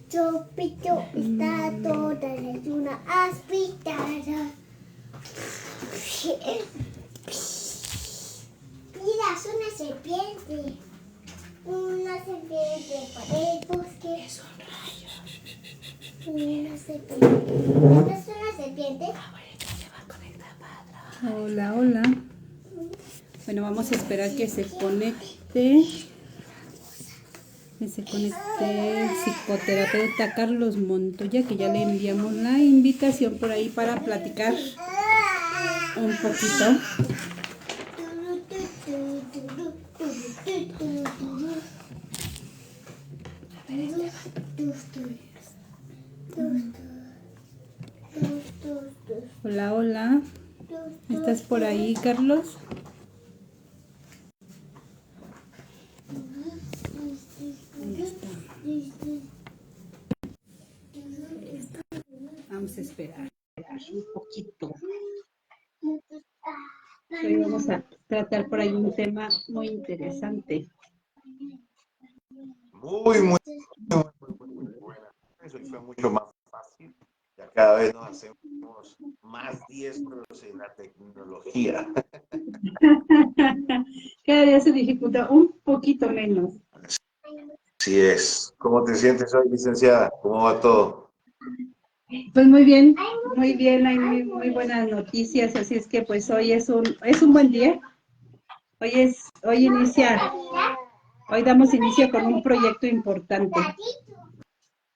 Chopito está toda, es una aspiradora. Mira, es una serpiente. Una serpiente para el bosque. Es un rayo. Una serpiente. ¿Es una serpiente? Hola, hola. Bueno, vamos a esperar que se conecte. Que se conecte el psicoterapeuta Carlos Montoya, que ya le enviamos la invitación por ahí para platicar un poquito. Hola, hola. ¿Estás por ahí, Carlos? Ahí está. Vamos a esperar un poquito. Hoy vamos a tratar por ahí un tema muy interesante. Muy buena. Eso fue mucho más fácil. Ya cada vez nos hacemos más diestros en la tecnología. Cada día se dificulta un poquito menos. Así es. ¿Cómo te sientes hoy, licenciada? ¿Cómo va todo? Pues muy bien, hay muy buenas noticias, así es que pues hoy es un buen día. Hoy damos inicio con un proyecto importante.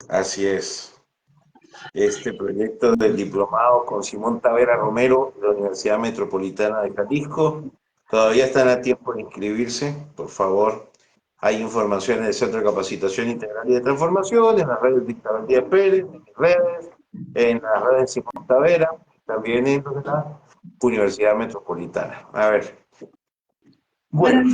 Así es. Este proyecto del diplomado con Simón Tavera Romero de la Universidad Metropolitana de Jalisco. Todavía están a tiempo de inscribirse, por favor. Hay información en el Centro de Capacitación Integral y de Transformación, en las redes de Isabel Díaz Pérez, en mis redes, en las redes de Simón Tavera, también en la Universidad Metropolitana. A ver. Bueno,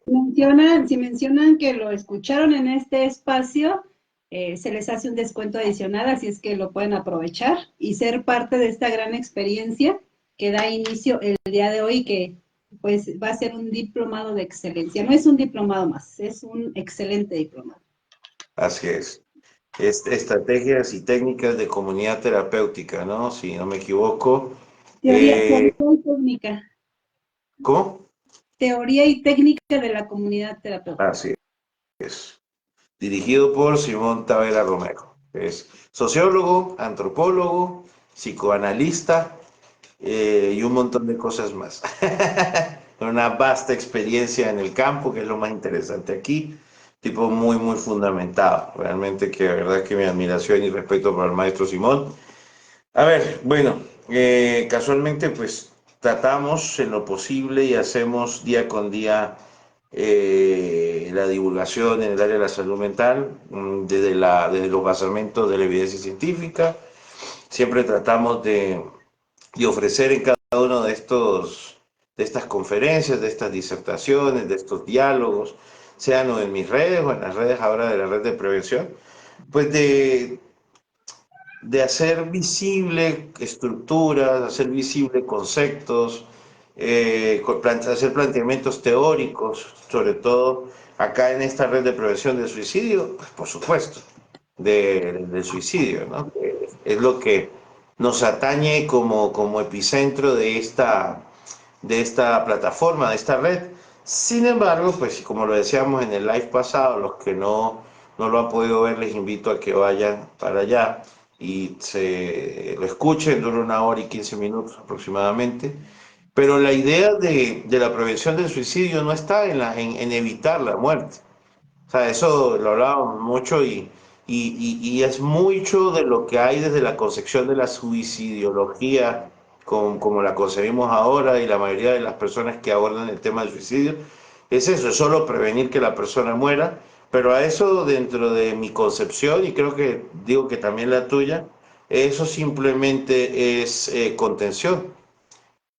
Bueno, si mencionan que lo escucharon en este espacio, se les hace un descuento adicional, así es que lo pueden aprovechar y ser parte de esta gran experiencia que da inicio el día de hoy, que pues va a ser un diplomado de excelencia. No es un diplomado más, es un excelente diplomado. así es. Estrategias y técnicas de comunidad terapéutica, ¿no? Si no me equivoco. Teoría y técnica. ¿Cómo? Teoría y técnica de la comunidad terapéutica. Así es. Dirigido por Simón Tavera Romero. Es sociólogo, antropólogo, psicoanalista y un montón de cosas más. Una vasta experiencia en el campo, que es lo más interesante aquí. Tipo muy fundamentado. Realmente que la verdad que mi admiración y respeto para el maestro Simón. A ver, bueno, casualmente pues tratamos en lo posible y hacemos día con día la divulgación en el área de la salud mental desde los basamentos de la evidencia científica. Siempre tratamos de ofrecer en cada uno de estas conferencias, de estas disertaciones, de estos diálogos, sean o en mis redes o en las redes ahora de la red de prevención, pues de hacer visible estructuras, hacer visible conceptos, hacer planteamientos teóricos, sobre todo acá en esta red de prevención del suicidio, pues por supuesto, del suicidio, ¿no? Que es lo que nos atañe como epicentro de esta plataforma, de esta red. Sin embargo, pues como lo decíamos en el live pasado, los que no lo han podido ver, les invito a que vayan para allá y lo escuchen, dura 1 hora y 15 minutos aproximadamente. Pero la idea de la prevención del suicidio no está en evitar la muerte. O sea, eso lo hablábamos mucho y es mucho de lo que hay desde la concepción de la suicidiología, como la concebimos ahora, y la mayoría de las personas que abordan el tema del suicidio, es eso, es solo prevenir que la persona muera, pero a eso dentro de mi concepción, y creo que digo que también la tuya, eso simplemente es contención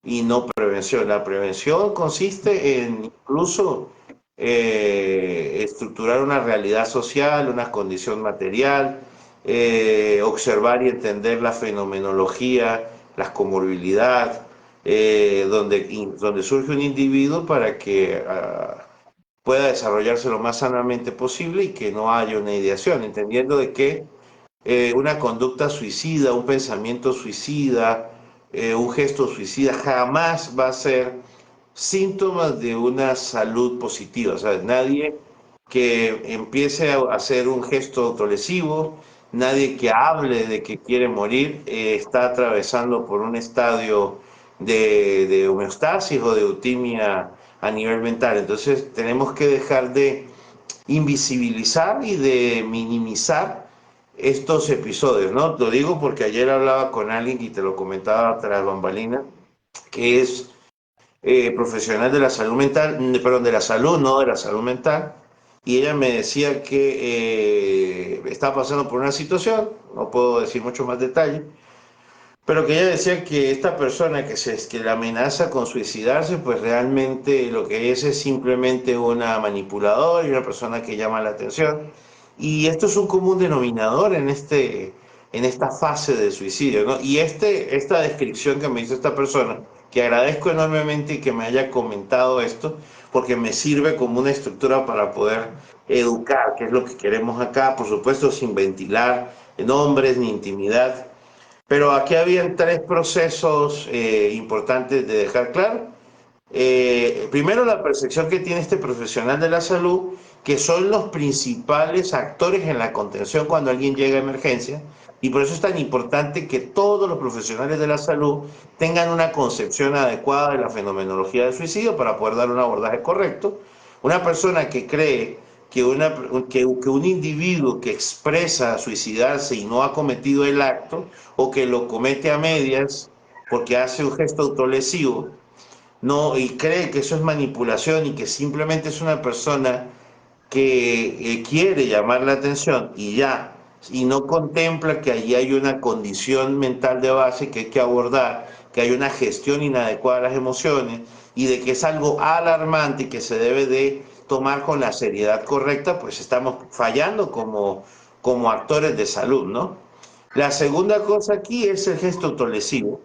y no prevención. La prevención consiste en incluso estructurar una realidad social, una condición material, observar y entender la fenomenología, la comorbilidad, donde surge un individuo para que pueda desarrollarse lo más sanamente posible y que no haya una ideación, entendiendo de que una conducta suicida, un pensamiento suicida, un gesto suicida jamás va a ser síntomas de una salud positiva. O sea, nadie que empiece a hacer un gesto autolesivo, nadie que hable de que quiere morir, está atravesando por un estadio de homeostasis o de eutimia a nivel mental. Entonces tenemos que dejar de invisibilizar y de minimizar estos episodios, ¿no? Lo digo porque ayer hablaba con alguien y te lo comentaba tras bambalina, que es profesional de la salud mental, perdón, de la salud, no de la salud mental, y ella me decía que estaba pasando por una situación, no puedo decir mucho más detalle, pero que ella decía que esta persona que la amenaza con suicidarse, pues realmente lo que es simplemente una manipuladora y una persona que llama la atención. Y esto es un común denominador en esta fase de suicidio, ¿no? Y esta descripción que me hizo esta persona, que agradezco enormemente que me haya comentado esto, porque me sirve como una estructura para poder educar, que es lo que queremos acá, por supuesto, sin ventilar nombres ni intimidad. Pero aquí habían tres procesos importantes de dejar claro. Primero, la percepción que tiene este profesional de la salud, que son los principales actores en la contención cuando alguien llega a emergencia, y por eso es tan importante que todos los profesionales de la salud tengan una concepción adecuada de la fenomenología del suicidio para poder dar un abordaje correcto. Una persona que cree que un individuo que expresa suicidarse y no ha cometido el acto, o que lo comete a medias porque hace un gesto autolesivo, no, y cree que eso es manipulación y que simplemente es una persona que quiere llamar la atención y ya, y no contempla que allí hay una condición mental de base que hay que abordar, que hay una gestión inadecuada de las emociones y de que es algo alarmante y que se debe de tomar con la seriedad correcta, pues estamos fallando como actores de salud, ¿no? La segunda cosa aquí es el gesto autolesivo,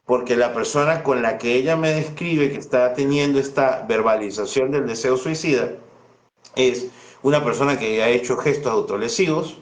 porque la persona con la que ella me describe que está teniendo esta verbalización del deseo suicida es una persona que ha hecho gestos autolesivos.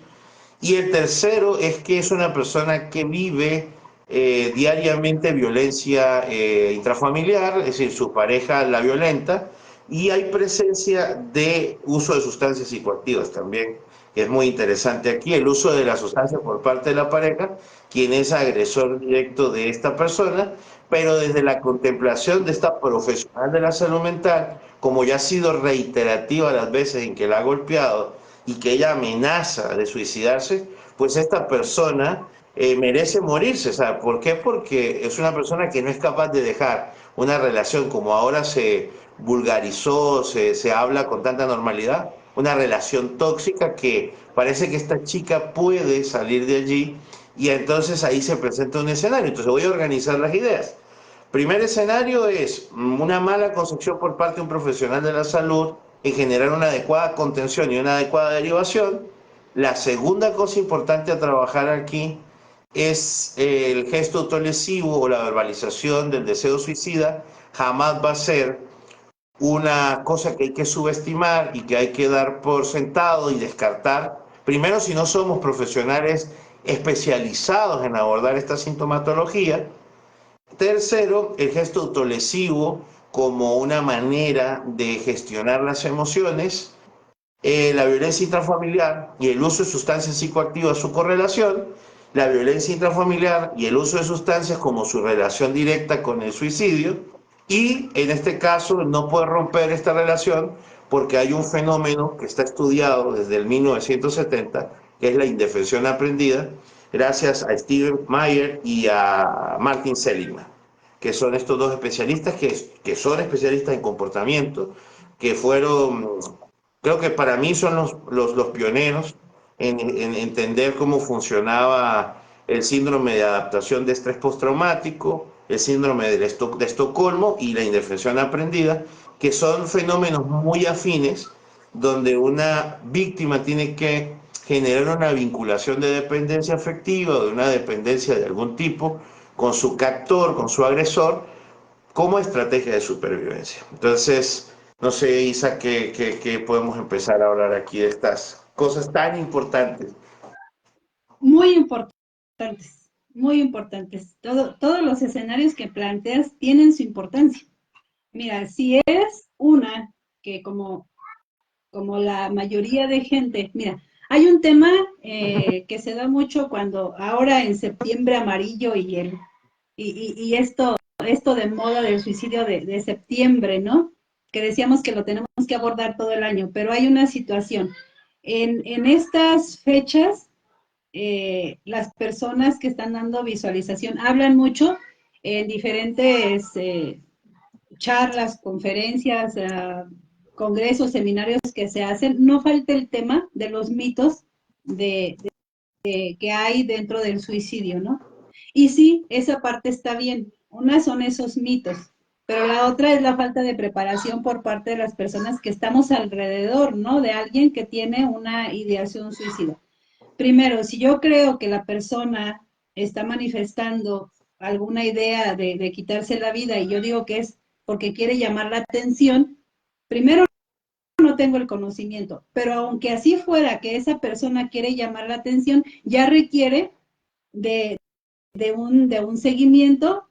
Y el tercero es que es una persona que vive diariamente violencia intrafamiliar, es decir, su pareja la violenta, y hay presencia de uso de sustancias psicoactivas también, que es muy interesante aquí, el uso de la sustancia por parte de la pareja, quien es agresor directo de esta persona, pero desde la contemplación de esta profesional de la salud mental, como ya ha sido reiterativa las veces en que la ha golpeado y que ella amenaza de suicidarse, pues esta persona merece morirse. ¿Sabe por qué? Porque es una persona que no es capaz de dejar una relación como ahora se vulgarizó, se habla con tanta normalidad, una relación tóxica que parece que esta chica puede salir de allí y entonces ahí se presenta un escenario. Entonces voy a organizar las ideas. Primer escenario es una mala concepción por parte de un profesional de la salud en generar una adecuada contención y una adecuada derivación. La segunda cosa importante a trabajar aquí es el gesto autolesivo o la verbalización del deseo suicida. Jamás va a ser una cosa que hay que subestimar y que hay que dar por sentado y descartar. Primero, si no somos profesionales especializados en abordar esta sintomatología. Tercero, el gesto autolesivo como una manera de gestionar las emociones, la violencia intrafamiliar y el uso de sustancias psicoactivas, su correlación, la violencia intrafamiliar y el uso de sustancias como su relación directa con el suicidio, y en este caso no puede romper esta relación porque hay un fenómeno que está estudiado desde el 1970, que es la indefensión aprendida, gracias a Steven Mayer y a Martin Seligman, que son estos dos especialistas que son especialistas en comportamiento, que fueron, creo que para mí son los pioneros en entender cómo funcionaba el síndrome de adaptación de estrés postraumático, el síndrome de Estocolmo y la indefensión aprendida, que son fenómenos muy afines donde una víctima tiene que generar una vinculación de dependencia afectiva o de una dependencia de algún tipo con su captor, con su agresor, como estrategia de supervivencia. Entonces, No sé, Isa, qué podemos empezar a hablar aquí de estas cosas tan importantes. Muy importantes, muy importantes. Todos los escenarios que planteas tienen su importancia. Mira, si es una que como la mayoría de gente, mira, hay un tema que se da mucho cuando ahora en septiembre amarillo y esto de moda del suicidio de septiembre, ¿no? Que decíamos que lo tenemos que abordar todo el año, pero hay una situación. En estas fechas, las personas que están dando visualización hablan mucho en diferentes charlas, conferencias, congresos, seminarios que se hacen. No falta el tema de los mitos que hay dentro del suicidio, ¿no? Y sí, esa parte está bien. Una son esos mitos, pero la otra es la falta de preparación por parte de las personas que estamos alrededor, ¿no? De alguien que tiene una ideación suicida. Primero, si yo creo que la persona está manifestando alguna idea de quitarse la vida y yo digo que es porque quiere llamar la atención, primero no tengo el conocimiento, pero aunque así fuera que esa persona quiere llamar la atención, ya requiere de, de un seguimiento,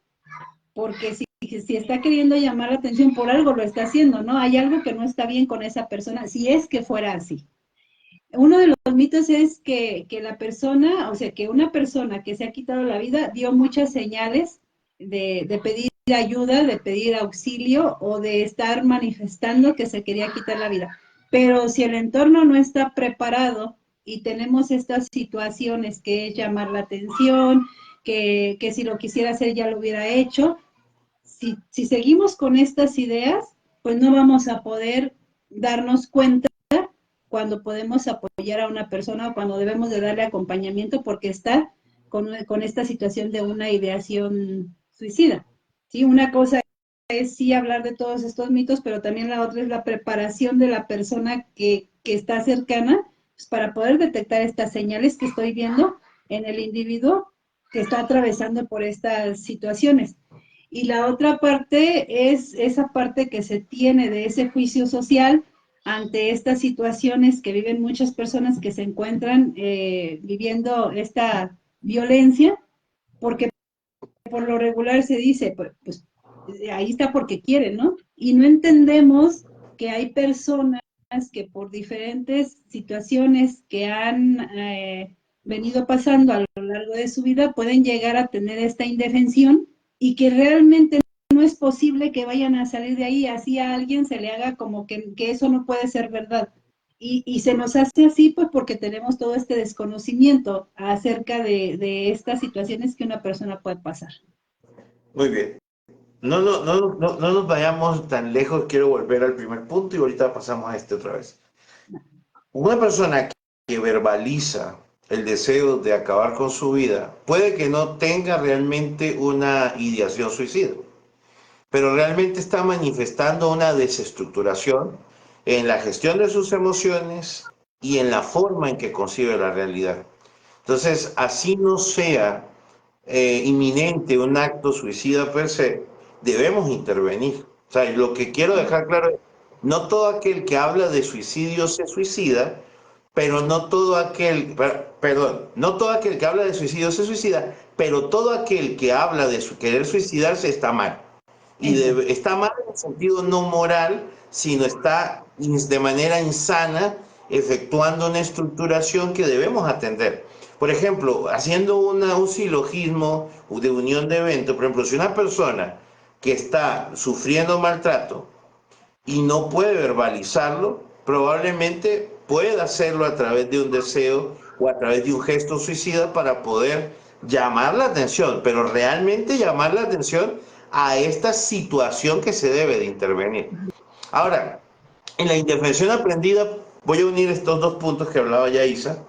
porque si está queriendo llamar la atención por algo lo está haciendo, ¿no? Hay algo que no está bien con esa persona, si es que fuera así. Uno de los mitos es que la persona, o sea, que una persona que se ha quitado la vida dio muchas señales de pedir ayuda, de pedir auxilio o de estar manifestando que se quería quitar la vida. Pero si el entorno no está preparado y tenemos estas situaciones que es llamar la atención, que si lo quisiera hacer ya lo hubiera hecho, si seguimos con estas ideas, pues no vamos a poder darnos cuenta cuando podemos apoyar a una persona o cuando debemos de darle acompañamiento porque está con esta situación de una ideación suicida. ¿Sí? Una cosa es sí hablar de todos estos mitos, pero también la otra es la preparación de la persona que está cercana pues, para poder detectar estas señales que estoy viendo en el individuo que está atravesando por estas situaciones. Y la otra parte es esa parte que se tiene de ese juicio social ante estas situaciones que viven muchas personas que se encuentran viviendo esta violencia, porque por lo regular se dice, pues ahí está porque quiere, ¿no? Y no entendemos que hay personas que por diferentes situaciones que han venido pasando a lo largo de su vida pueden llegar a tener esta indefensión y que realmente no es posible que vayan a salir de ahí, así a alguien se le haga como que eso no puede ser verdad. Y se nos hace así pues porque tenemos todo este desconocimiento acerca de estas situaciones que una persona puede pasar. Muy bien. No nos vayamos tan lejos, quiero volver al primer punto y ahorita pasamos a este otra vez. Una persona que verbaliza el deseo de acabar con su vida puede que no tenga realmente una ideación suicida, pero realmente está manifestando una desestructuración en la gestión de sus emociones y en la forma en que concibe la realidad. Entonces, así no sea inminente un acto suicida per se, debemos intervenir. O sea, lo que quiero dejar claro es, no todo aquel que habla de suicidio se suicida, pero no todo aquel, perdón, no todo aquel que habla de suicidio se suicida, pero todo aquel que habla de querer suicidarse está mal. Y está mal en el sentido no moral, sino está de manera insana efectuando una estructuración que debemos atender. Por ejemplo, haciendo un silogismo de unión de eventos, por ejemplo, si una persona que está sufriendo maltrato y no puede verbalizarlo, probablemente pueda hacerlo a través de un deseo o a través de un gesto suicida para poder llamar la atención, pero realmente llamar la atención a esta situación que se debe de intervenir. Ahora, en la indefensión aprendida, voy a unir estos dos puntos que hablaba ya Isa.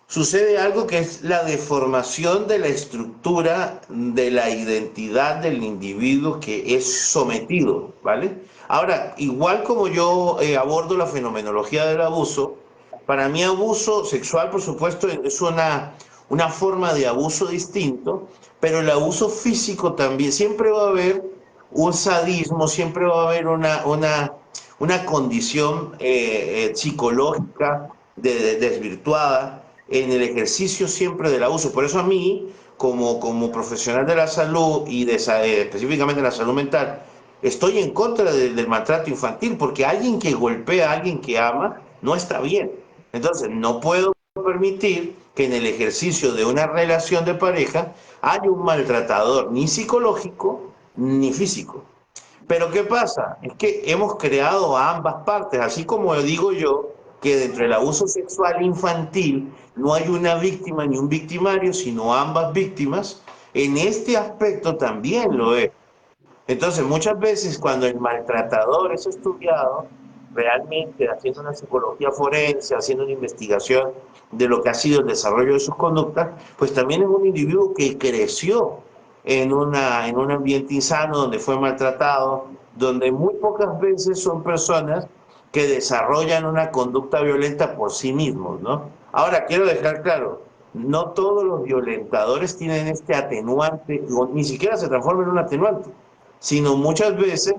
Sucede algo que es la deformación de la estructura de la identidad del individuo que es sometido, ¿vale? Ahora, igual como yo abordo la fenomenología del abuso, para mí abuso sexual, por supuesto, es una forma de abuso distinto, pero el abuso físico también, siempre va a haber un sadismo, siempre va a haber una condición psicológica desvirtuada en el ejercicio siempre del abuso. Por eso a mí, como profesional de la salud y específicamente de la salud mental, estoy en contra del maltrato infantil, porque alguien que golpea a alguien que ama no está bien. Entonces, no puedo permitir que en el ejercicio de una relación de pareja haya un maltratador, ni psicológico ni físico. Pero ¿qué pasa? Es que hemos creado a ambas partes, así como digo yo que dentro del abuso sexual infantil no hay una víctima ni un victimario, sino ambas víctimas, en este aspecto también lo es. Entonces, muchas veces cuando el maltratador es estudiado, realmente haciendo una psicología forense, haciendo una investigación de lo que ha sido el desarrollo de sus conductas, pues también es un individuo que creció en un ambiente insano, donde fue maltratado, donde muy pocas veces son personas que desarrollan una conducta violenta por sí mismos, ¿no? Ahora, quiero dejar claro, no todos los violentadores tienen este atenuante, ni siquiera se transforma en un atenuante, sino muchas veces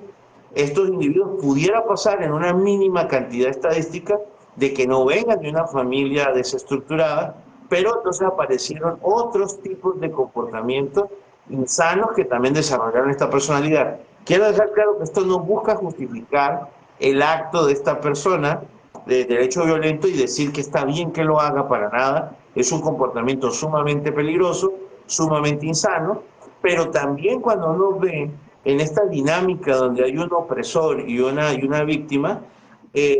estos individuos pudiera pasar en una mínima cantidad estadística de que no vengan de una familia desestructurada, pero entonces aparecieron otros tipos de comportamientos insanos que también desarrollaron esta personalidad. Quiero dejar claro que esto no busca justificar el acto de esta persona de derecho violento y decir que está bien que lo haga, para nada. Es un comportamiento sumamente peligroso, sumamente insano, pero también cuando uno ve en esta dinámica donde hay un opresor y una víctima,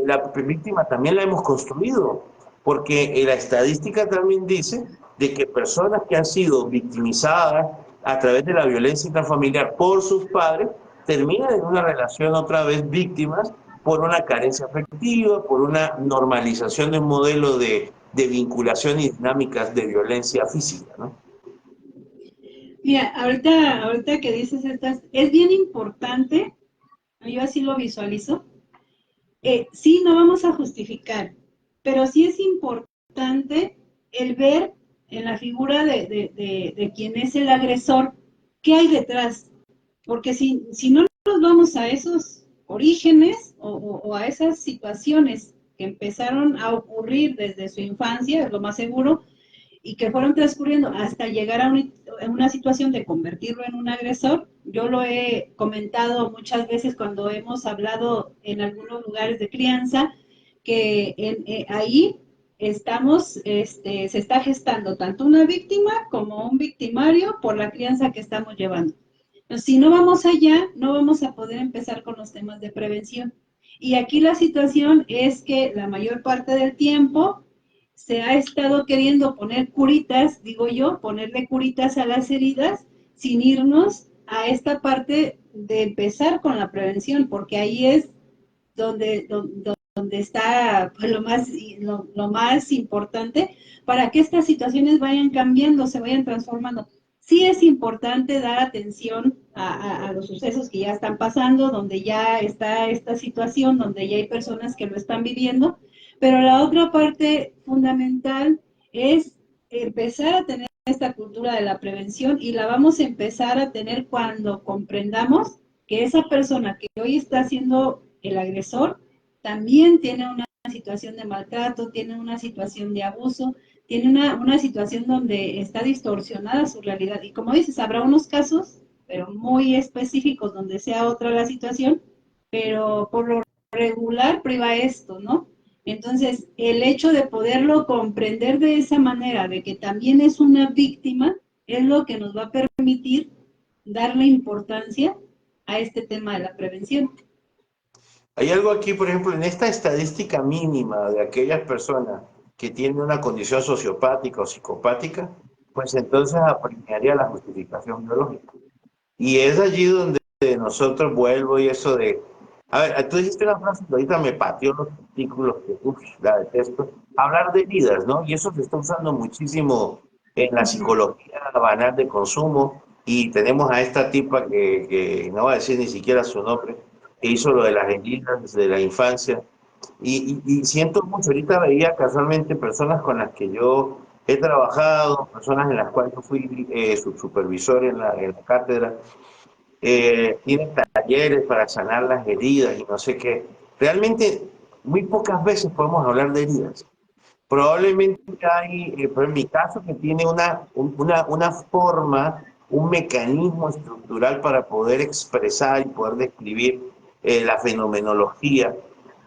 la víctima también la hemos construido, porque la estadística también dice de que personas que han sido victimizadas a través de la violencia intrafamiliar por sus padres terminan en una relación otra vez víctimas por una carencia afectiva, por una normalización de un modelo de vinculación y dinámicas de violencia física, ¿no? Mira, ahorita que dices estas, es bien importante, yo así lo visualizo, sí, no vamos a justificar, pero sí es importante el ver en la figura de quien es el agresor, qué hay detrás, porque si no nos vamos a esos orígenes o a esas situaciones que empezaron a ocurrir desde su infancia, es lo más seguro, y que fueron transcurriendo hasta llegar a una situación de convertirlo en un agresor. Yo lo he comentado muchas veces cuando hemos hablado en algunos lugares de crianza, que ahí se está gestando tanto una víctima como un victimario por la crianza que estamos llevando. Entonces, si no vamos allá, no vamos a poder empezar con los temas de prevención. Y aquí la situación es que la mayor parte del tiempo se ha estado queriendo poner curitas, digo yo, ponerle curitas a las heridas sin irnos a esta parte de empezar con la prevención, porque ahí es donde está pues, lo más importante para que estas situaciones vayan cambiando, se vayan transformando. Sí es importante dar atención a los sucesos que ya están pasando, donde ya está esta situación, donde ya hay personas que lo están viviendo, pero la otra parte fundamental es empezar a tener esta cultura de la prevención y la vamos a empezar a tener cuando comprendamos que esa persona que hoy está siendo el agresor también tiene una situación de maltrato, tiene una situación de abuso, tiene una situación donde está distorsionada su realidad. Y como dices, habrá unos casos, pero muy específicos, donde sea otra la situación, pero por lo regular priva esto, ¿no? Entonces, el hecho de poderlo comprender de esa manera, de que también es una víctima, es lo que nos va a permitir darle importancia a este tema de la prevención. Hay algo aquí, por ejemplo, en esta estadística mínima de aquellas personas que tienen una condición sociopática o psicopática, pues entonces apremiaría la justificación biológica. Y es allí donde nosotros vuelvo y eso de... A ver, tú dijiste una frase que ahorita me pateó los artículos que, la detesto. Hablar de heridas, ¿no? Y eso se está usando muchísimo en la psicología banal de consumo. Y tenemos a esta tipa que no va a decir ni siquiera su nombre, que hizo lo de las heridas desde la infancia. Y siento mucho, ahorita veía casualmente personas con las que yo he trabajado, personas en las cuales yo fui su supervisor en la cátedra, tienen talleres para sanar las heridas y no sé qué. Realmente, muy pocas veces podemos hablar de heridas. Probablemente hay, pero en mi caso, que tiene una forma, un mecanismo estructural para poder expresar y poder describir la fenomenología.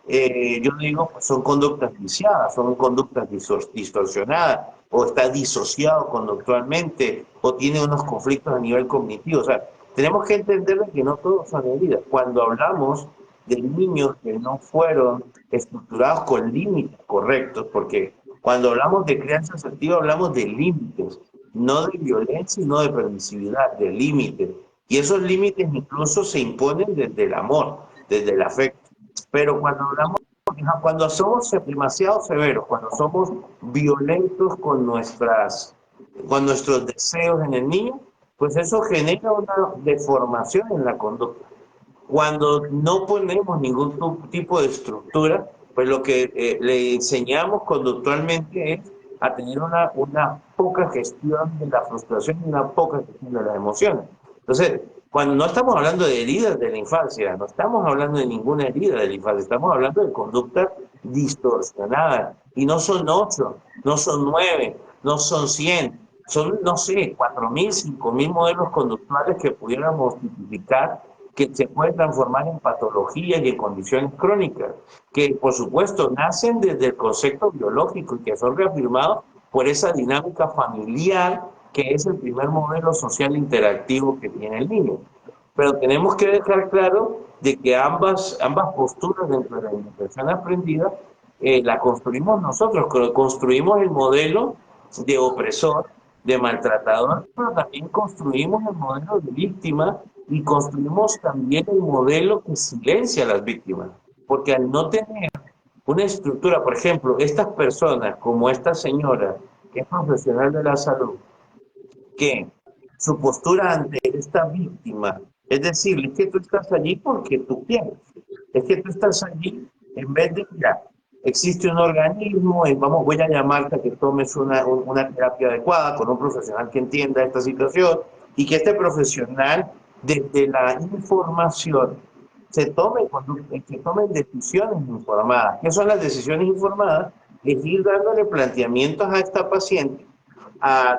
Yo digo, pues son conductas viciadas, son conductas distorsionadas, o está disociado conductualmente, o tiene unos conflictos a nivel cognitivo. O sea, tenemos que entender que no todos son heridas. Cuando hablamos de niños que no fueron estructurados con límites correctos, porque cuando hablamos de crianza asertiva hablamos de límites, no de violencia y no de permisividad, de límites. Y esos límites incluso se imponen desde el amor, desde el afecto. Pero cuando hablamos, cuando somos demasiado severos, cuando somos violentos con nuestros deseos en el niño, pues eso genera una deformación en la conducta. Cuando no ponemos ningún tipo de estructura, pues lo que le enseñamos conductualmente es a tener una poca gestión de la frustración y una poca gestión de las emociones. Entonces, cuando no estamos hablando de heridas de la infancia, no estamos hablando de ninguna herida de la infancia, estamos hablando de conductas distorsionadas. Y no son 8, no son 9, no son 100, son, no sé, 4.000, 5.000 modelos conductuales que pudiéramos tipificar, que se pueden transformar en patologías y en condiciones crónicas, que por supuesto nacen desde el concepto biológico y que son reafirmados por esa dinámica familiar que es el primer modelo social interactivo que tiene el niño. Pero tenemos que dejar claro de que ambas posturas dentro de la educación aprendida la construimos nosotros, construimos el modelo de opresor, de maltratador, pero también construimos el modelo de víctima y construimos también el modelo que silencia a las víctimas. Porque al no tener una estructura, por ejemplo, estas personas como esta señora, que es profesional de la salud, que su postura ante esta víctima es decir, es que tú estás allí porque tú quieres, es que tú estás allí en vez de, mira, existe un organismo, y voy a llamarte a que tomes una terapia adecuada con un profesional que entienda esta situación y que este profesional desde la información se tomen decisiones informadas. ¿Qué son las decisiones informadas? Es ir dándole planteamientos a esta paciente,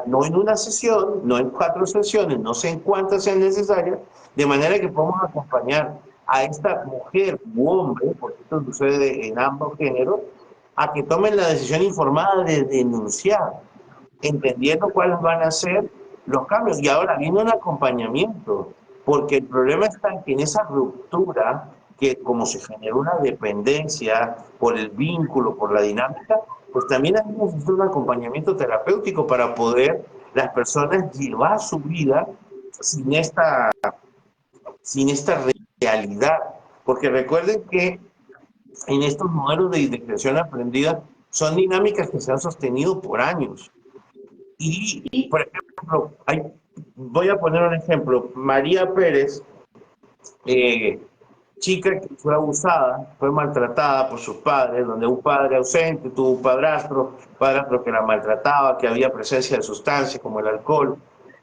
no en una sesión, no en 4 sesiones, no sé en cuántas sean necesarias, de manera que podamos acompañar a esta mujer u hombre, porque esto sucede en ambos géneros, a que tomen la decisión informada de denunciar, entendiendo cuáles van a ser los cambios. Y ahora viene un acompañamiento, porque el problema está en que en esa ruptura, que como se generó una dependencia por el vínculo, por la dinámica, pues también hay un acompañamiento terapéutico para poder las personas llevar su vida sin esta realidad. Porque recuerden que en estos modelos de identificación aprendida son dinámicas que se han sostenido por años. Y, por ejemplo, voy a poner un ejemplo. María Pérez, chica que fue abusada, fue maltratada por sus padres, donde un padre ausente tuvo un padrastro que la maltrataba, que había presencia de sustancias como el alcohol.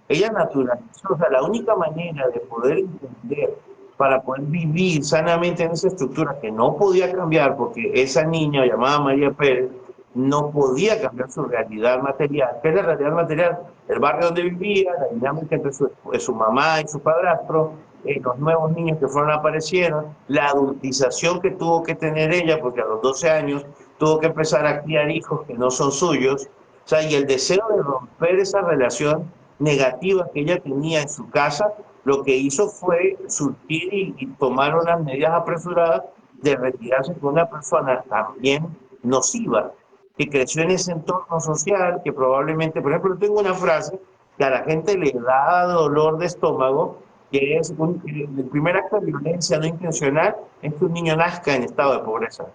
Ella naturalizó, o sea, la única manera de poder entender, para poder vivir sanamente en esa estructura que no podía cambiar, porque esa niña llamada María Pérez no podía cambiar su realidad material. ¿Qué es la realidad material? El barrio donde vivía, la dinámica entre su mamá y su padrastro, los nuevos niños que fueron aparecieron, la adultización que tuvo que tener ella, porque a los 12 años tuvo que empezar a criar hijos que no son suyos, o sea, y el deseo de romper esa relación negativa que ella tenía en su casa, lo que hizo fue surgir y tomar unas medidas apresuradas de retirarse con una persona también nociva, que creció en ese entorno social, que probablemente, por ejemplo, tengo una frase que a la gente le da dolor de estómago, que es el primer acto de violencia no intencional es que un niño nazca en estado de pobreza.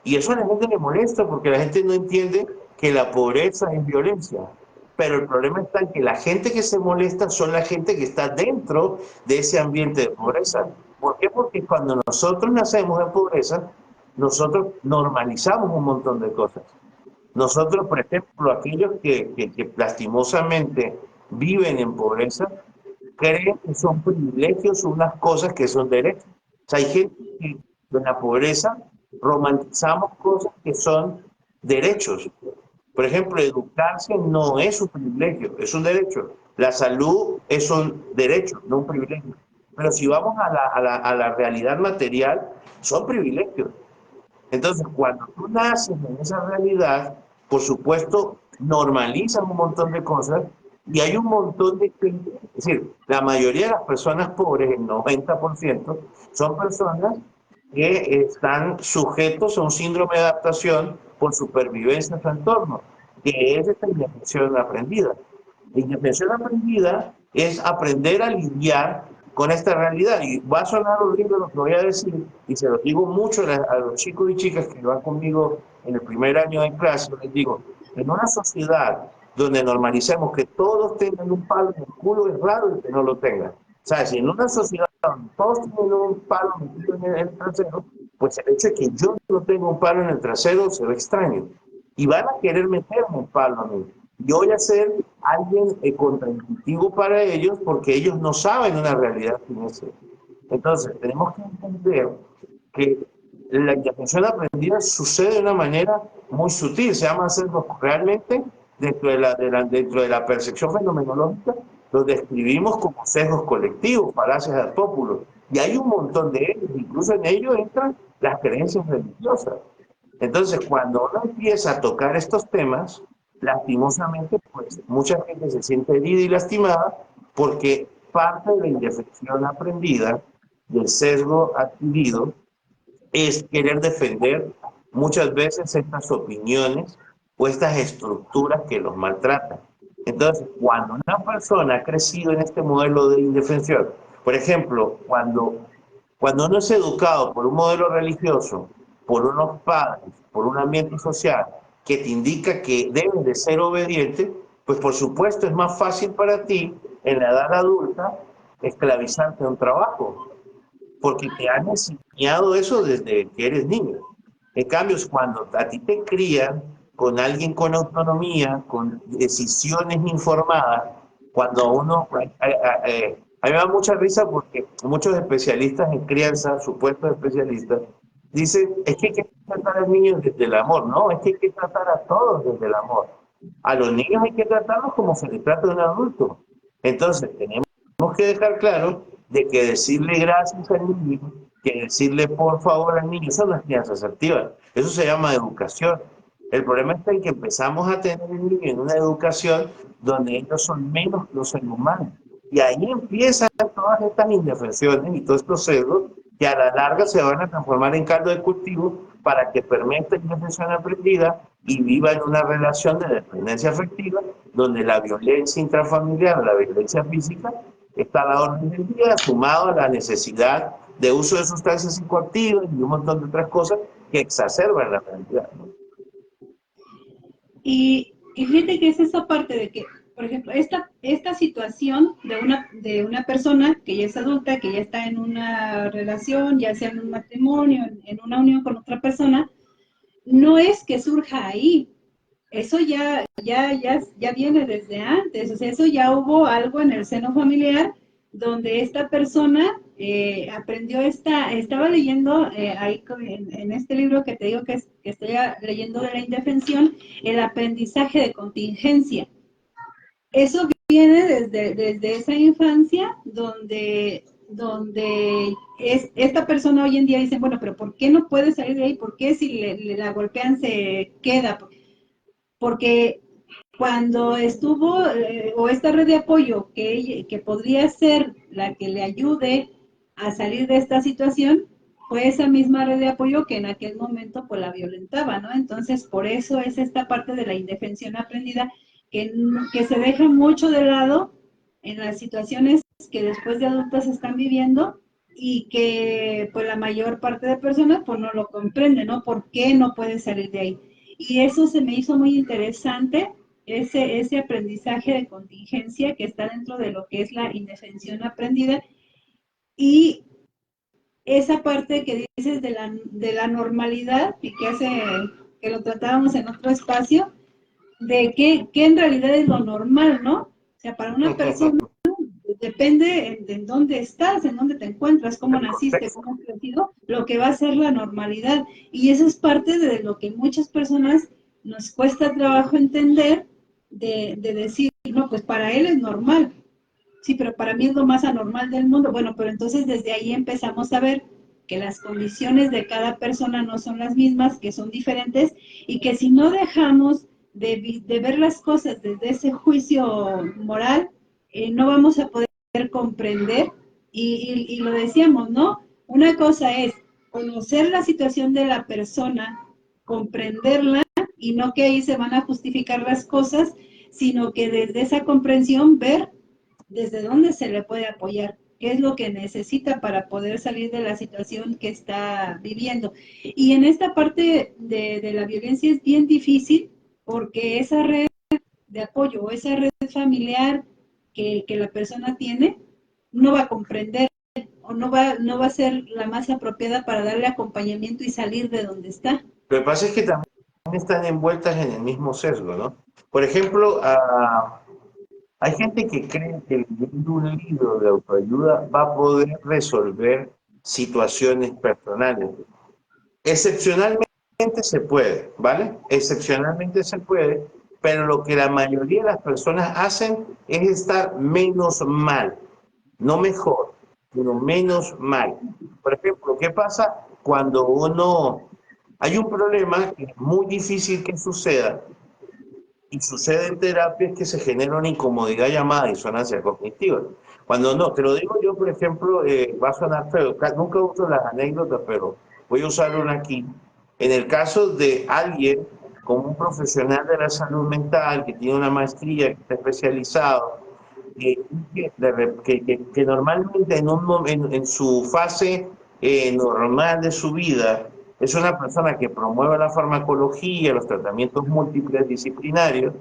Y eso a la gente le molesta porque la gente no entiende que la pobreza es violencia. Pero el problema está en que la gente que se molesta son la gente que está dentro de ese ambiente de pobreza. ¿Por qué? Porque cuando nosotros nacemos en pobreza, nosotros normalizamos un montón de cosas. Nosotros, por ejemplo, aquellos que lastimosamente viven en pobreza, creen que son privilegios unas cosas que son derechos. O sea, hay gente que en la pobreza romantizamos cosas que son derechos. Por ejemplo, educarse no es un privilegio, es un derecho. La salud es un derecho, no un privilegio. Pero si vamos a la realidad material, son privilegios. Entonces, cuando tú naces en esa realidad, por supuesto, normalizan un montón de cosas y hay un montón de gente, es decir, la mayoría de las personas pobres, el 90%, son personas que están sujetos a un síndrome de adaptación por supervivencia en su entorno, que es esta indefensión aprendida. La indefensión aprendida es aprender a lidiar con esta realidad. Y va a sonar horrible lo que voy a decir, y se lo digo mucho a los chicos y chicas que van conmigo en el primer año de clase, les digo, en una sociedad donde normalicemos que todos tengan un palo en el culo, es raro el que no lo tengan. O sea, si en una sociedad donde todos tienen un palo metido en el trasero, pues el hecho de que yo no tenga un palo en el trasero se ve extraño. Y van a querer meterme un palo a mí. Yo voy a ser alguien contraintuitivo para ellos porque ellos no saben una realidad sin eso. Entonces, tenemos que entender que la indefensión aprendida sucede de una manera muy sutil, se llama hacerlo realmente dentro de la percepción fenomenológica, lo describimos como sesgos colectivos, falacias ad populum, y hay un montón de ellos, incluso en ellos entran las creencias religiosas. Entonces, cuando uno empieza a tocar estos temas, lastimosamente, pues mucha gente se siente herida y lastimada porque parte de la indefensión aprendida, del sesgo adquirido, es querer defender muchas veces estas opiniones o estas estructuras que los maltratan. Entonces, cuando una persona ha crecido en este modelo de indefensión, por ejemplo, cuando uno es educado por un modelo religioso, por unos padres, por un ambiente social que te indica que debes de ser obediente, pues por supuesto es más fácil para ti en la edad adulta esclavizarte a un trabajo, porque te han enseñado eso desde que eres niño. En cambio, es cuando a ti te crían con alguien con autonomía, con decisiones informadas, cuando uno... a mí me da mucha risa porque muchos especialistas en crianza, supuestos especialistas, dicen, es que hay que tratar a los niños desde el amor, no, es que hay que tratar a todos desde el amor. A los niños hay que tratarlos como se les trata a un adulto. Entonces, tenemos que dejar claro de que decirle gracias al niño, que decirle por favor al niño, eso no es crianza asertiva, eso se llama educación. El problema está en que empezamos a tener el niño en una educación donde ellos son menos que los seres humanos. Y ahí empiezan todas estas indefensiones y todos estos celos que a la larga se van a transformar en caldo de cultivo para que permita la indefensión aprendida y viva en una relación de dependencia afectiva donde la violencia intrafamiliar, la violencia física, está a la orden del día, sumado a la necesidad de uso de sustancias psicoactivas y un montón de otras cosas que exacerban la realidad, ¿no? Y fíjate que es esa parte de que, por ejemplo, esta situación de una persona que ya es adulta, que ya está en una relación, ya sea en un matrimonio, en una unión con otra persona, no es que surja ahí. Eso ya viene desde antes, o sea, eso ya hubo algo en el seno familiar donde esta persona aprendió estaba leyendo ahí en este libro que te digo que estoy leyendo de la indefensión, el aprendizaje de contingencia. Eso viene desde esa infancia donde esta persona hoy en día dice, bueno, pero ¿por qué no puede salir de ahí? ¿Por qué si le la golpean se queda? Porque cuando estuvo, o esta red de apoyo que podría ser la que le ayude a salir de esta situación, fue esa misma red de apoyo que en aquel momento pues la violentaba, ¿no? Entonces, por eso es esta parte de la indefensión aprendida que se deja mucho de lado en las situaciones que después de adultos están viviendo y que pues la mayor parte de personas pues no lo comprende, ¿no? ¿Por qué no puede salir de ahí? Y eso se me hizo muy interesante, ese aprendizaje de contingencia que está dentro de lo que es la indefensión aprendida y esa parte que dices de la normalidad y que lo tratábamos en otro espacio, de que en realidad es lo normal, ¿no? O sea, para una persona depende en dónde estás, en dónde te encuentras, cómo El naciste, contexto. cómo has crecido, lo que va a ser la normalidad. Y eso es parte de lo que muchas personas nos cuesta trabajo entender, de decir, no, pues para él es normal. Sí, pero para mí es lo más anormal del mundo. Bueno, pero entonces desde ahí empezamos a ver que las condiciones de cada persona no son las mismas, que son diferentes, y que si no dejamos de ver las cosas desde ese juicio moral, no vamos a poder comprender. Y lo decíamos, ¿no? Una cosa es conocer la situación de la persona, comprenderla, y no que ahí se van a justificar las cosas, sino que desde esa comprensión ver desde dónde se le puede apoyar, qué es lo que necesita para poder salir de la situación que está viviendo. Y en esta parte de la violencia es bien difícil porque esa red de apoyo o esa red familiar que la persona tiene no va a comprender o no va a ser la más apropiada para darle acompañamiento y salir de donde está. Lo que pasa es que también están envueltas en el mismo sesgo, ¿no? Por ejemplo, hay gente que cree que leyendo un libro de autoayuda va a poder resolver situaciones personales. Excepcionalmente se puede, ¿vale? Excepcionalmente se puede, pero lo que la mayoría de las personas hacen es estar menos mal, no mejor, sino menos mal. Por ejemplo, ¿qué pasa cuando uno... Hay un problema que es muy difícil que suceda, y sucede en terapia, es que se genera una incomodidad llamada disonancia cognitiva. Cuando no, te lo digo yo, por ejemplo, va a sonar feo, nunca uso las anécdotas, pero voy a usar una aquí. En el caso de alguien como un profesional de la salud mental que tiene una maestría, que está especializado, que normalmente en su fase normal de su vida es una persona que promueve la farmacología, los tratamientos múltiples disciplinarios,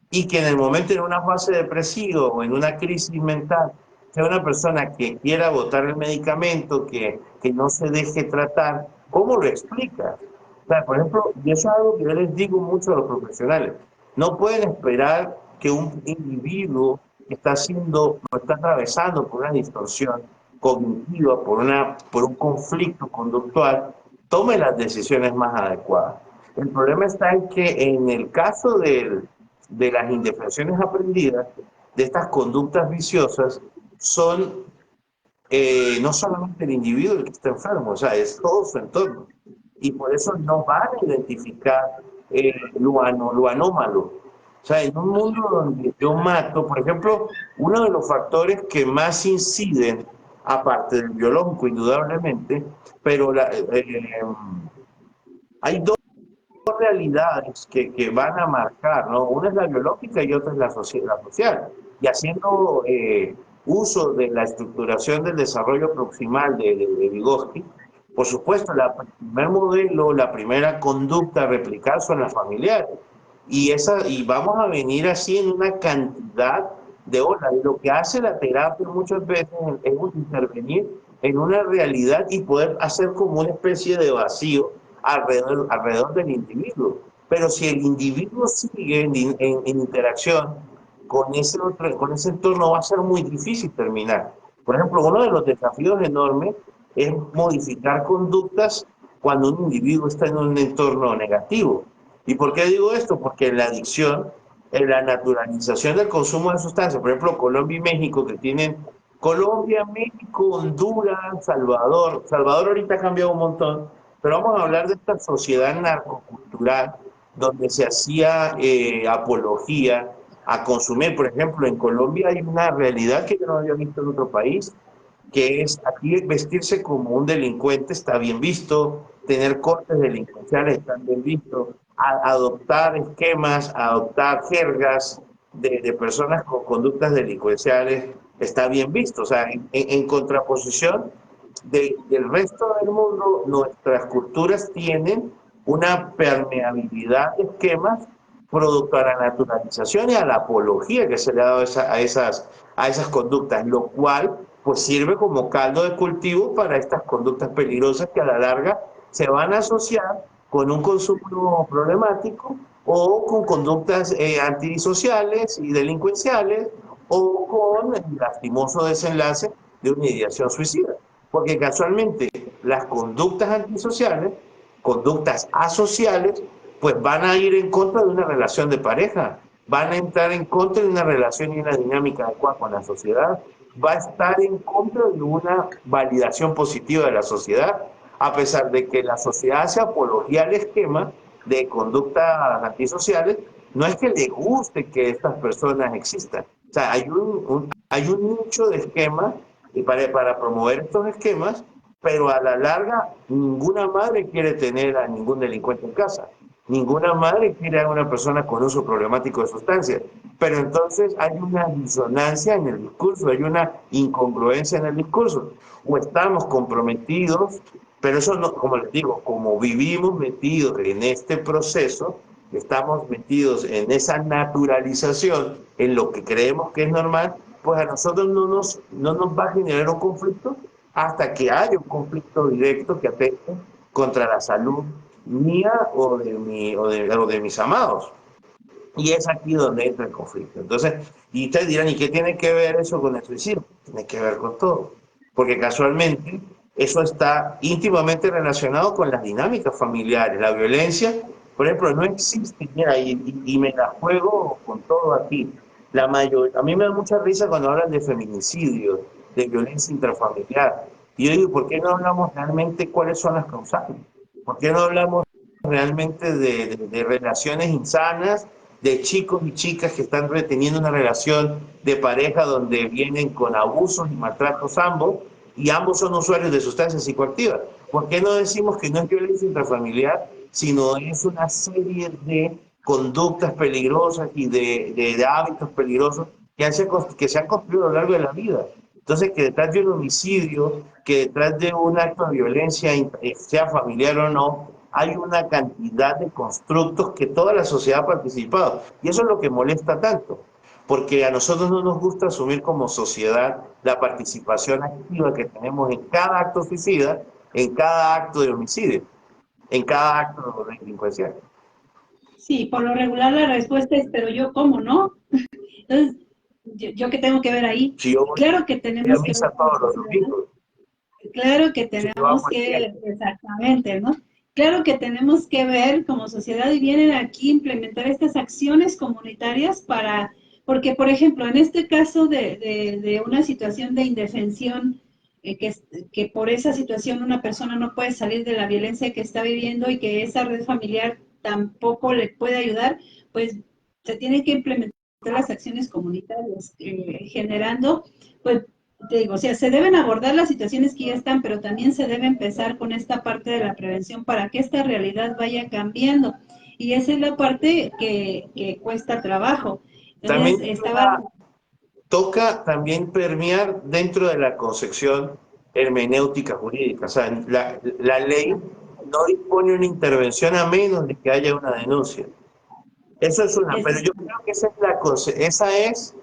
y que en el momento de una fase depresiva o en una crisis mental sea una persona que quiera botar el medicamento, que no se deje tratar, ¿cómo lo explica? O sea, por ejemplo, y eso es algo que yo les digo mucho a los profesionales, no pueden esperar que un individuo que está haciendo o está atravesando por una distorsión cognitiva, por un conflicto conductual, tome las decisiones más adecuadas. El problema está en que en el caso de las indefensiones aprendidas, de estas conductas viciosas, son no solamente el individuo el que está enfermo, o sea, es todo su entorno. Y por eso no van a identificar lo anómalo. O sea, en un mundo donde yo mato, por ejemplo, uno de los factores que más inciden, aparte del biológico, indudablemente, pero hay dos realidades que van a marcar, ¿no? Una es la biológica y otra es la social. Y haciendo uso de la estructuración del desarrollo proximal de Vygotsky, por supuesto, el primer modelo, la primera conducta a replicar son las familiares. Y vamos a venir así en una cantidad de horas. Y lo que hace la terapia muchas veces es intervenir en una realidad y poder hacer como una especie de vacío alrededor del individuo. Pero si el individuo sigue en interacción con ese entorno, va a ser muy difícil terminar. Por ejemplo, uno de los desafíos enormes es modificar conductas cuando un individuo está en un entorno negativo. ¿Y por qué digo esto? Porque en la adicción, en la naturalización del consumo de sustancias, por ejemplo, Colombia y México, que tienen Colombia, México, Honduras, Salvador. Salvador ahorita ha cambiado un montón, pero vamos a hablar de esta sociedad narcocultural donde se hacía apología a consumir. Por ejemplo, en Colombia hay una realidad que yo no había visto en otro país, que es aquí vestirse como un delincuente está bien visto, tener cortes delincuenciales está bien visto, adoptar esquemas, adoptar jergas de personas con conductas delincuenciales está bien visto. O sea, en contraposición del resto del mundo, nuestras culturas tienen una permeabilidad de esquemas producto a la naturalización y a la apología que se le ha dado a esas conductas, lo cual pues sirve como caldo de cultivo para estas conductas peligrosas que a la larga se van a asociar con un consumo problemático o con conductas antisociales y delincuenciales o con el lastimoso desenlace de una ideación suicida. Porque casualmente las conductas antisociales, conductas asociales, pues van a ir en contra de una relación de pareja, van a entrar en contra de una relación y una dinámica adecuada con la sociedad, va a estar en contra de una validación positiva de la sociedad, a pesar de que la sociedad hace apología al esquema de conductas antisociales, no es que le guste que estas personas existan. O sea, hay un nicho de esquemas para promover estos esquemas, pero a la larga ninguna madre quiere tener a ningún delincuente en casa. Ninguna madre quiere a una persona con uso problemático de sustancias. Pero entonces hay una disonancia en el discurso, hay una incongruencia en el discurso. O estamos comprometidos, pero eso no, como les digo, como vivimos metidos en este proceso, estamos metidos en esa naturalización, en lo que creemos que es normal, pues a nosotros no nos va a generar un conflicto hasta que haya un conflicto directo que atente contra la salud mía o de mis amados. Y es aquí donde entra el conflicto. Entonces, y ustedes dirán, ¿y qué tiene que ver eso con el suicidio? Tiene que ver con todo. Porque casualmente eso está íntimamente relacionado con las dinámicas familiares. La violencia, por ejemplo, no existe, mira, y me la juego con todo aquí. A mí me da mucha risa cuando hablan de feminicidio, de violencia intrafamiliar. Y yo digo, ¿por qué no hablamos realmente cuáles son las causales? ¿Por qué no hablamos realmente de relaciones insanas, de chicos y chicas que están reteniendo una relación de pareja donde vienen con abusos y maltratos ambos, y ambos son usuarios de sustancias psicoactivas? ¿Por qué no decimos que no es violencia intrafamiliar, sino es una serie de conductas peligrosas y de hábitos peligrosos que se han construido a lo largo de la vida? Entonces, que detrás de un homicidio, que detrás de un acto de violencia, sea familiar o no, hay una cantidad de constructos que toda la sociedad ha participado. Y eso es lo que molesta tanto, porque a nosotros no nos gusta asumir como sociedad la participación activa que tenemos en cada acto suicida, en cada acto de homicidio, en cada acto de delincuencia. Sí, por lo regular la respuesta es, pero yo cómo, ¿no? Entonces, yo qué tengo que ver ahí. Si yo voy Claro que a tenemos que misa ver como todos los sociedad, domingos, claro que si yo hago tenemos el bien, que, exactamente, ¿no? Claro que tenemos que ver como sociedad y vienen aquí implementar estas acciones comunitarias para, porque por ejemplo, en este caso de una situación de indefensión, que por esa situación una persona no puede salir de la violencia que está viviendo y que esa red familiar tampoco le puede ayudar, pues se tienen que implementar las acciones comunitarias, generando, pues te digo, o sea, se deben abordar las situaciones que ya están, pero también se debe empezar con esta parte de la prevención para que esta realidad vaya cambiando. Y esa es la parte que cuesta trabajo. Entonces, también estaba... toca también permear dentro de la concepción hermenéutica jurídica. O sea, la ley no dispone una intervención a menos de que haya una denuncia. Eso es una, pero yo creo que esa es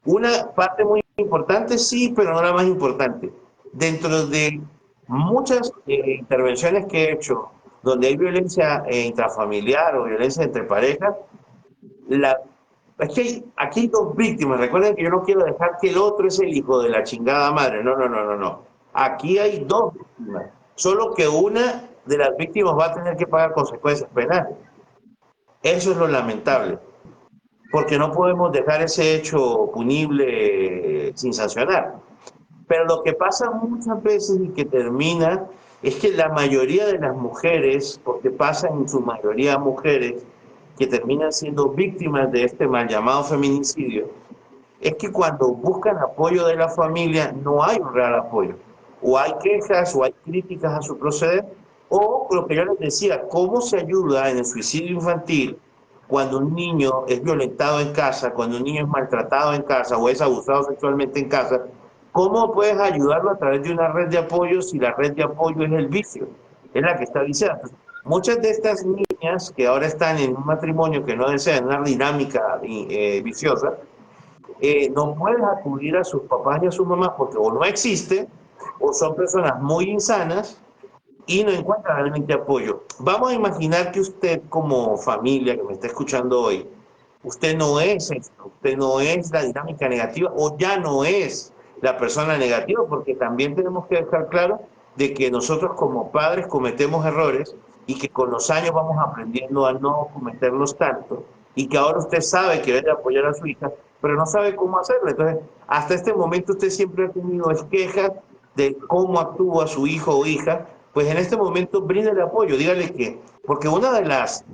una parte muy importante, sí, pero no la más importante. Dentro de muchas intervenciones que he hecho, donde hay violencia intrafamiliar o violencia entre parejas, la, es que aquí hay dos víctimas. Recuerden que yo no quiero dejar que el otro es el hijo de la chingada madre. No, no, no, no, no. Aquí hay dos víctimas. Solo que una de las víctimas va a tener que pagar consecuencias penales. Eso es lo lamentable, porque no podemos dejar ese hecho punible sin sancionar. Pero lo que pasa muchas veces y que termina es que la mayoría de las mujeres, porque pasan en su mayoría mujeres, que terminan siendo víctimas de este mal llamado feminicidio, es que cuando buscan apoyo de la familia no hay un real apoyo. O hay quejas o hay críticas a su proceder, o lo que yo les decía, cómo se ayuda en el suicidio infantil cuando un niño es violentado en casa, cuando un niño es maltratado en casa o es abusado sexualmente en casa, ¿cómo puedes ayudarlo a través de una red de apoyo si la red de apoyo es el vicio? Es la que está viciada. Muchas de estas niñas que ahora están en un matrimonio que no desean una dinámica viciosa, no pueden acudir a sus papás y a sus mamás porque o no existe, o son personas muy insanas y no encuentran realmente apoyo. Vamos a imaginar que usted como familia que me está escuchando hoy, usted no es esto, usted no es la dinámica negativa o ya no es la persona negativa, porque también tenemos que dejar claro de que nosotros como padres cometemos errores y que con los años vamos aprendiendo a no cometerlos tanto y que ahora usted sabe que debe apoyar a su hija, pero no sabe cómo hacerlo. Entonces, hasta este momento usted siempre ha tenido quejas de cómo actúa su hijo o hija, pues en este momento bríndale apoyo, dígale que, porque una de las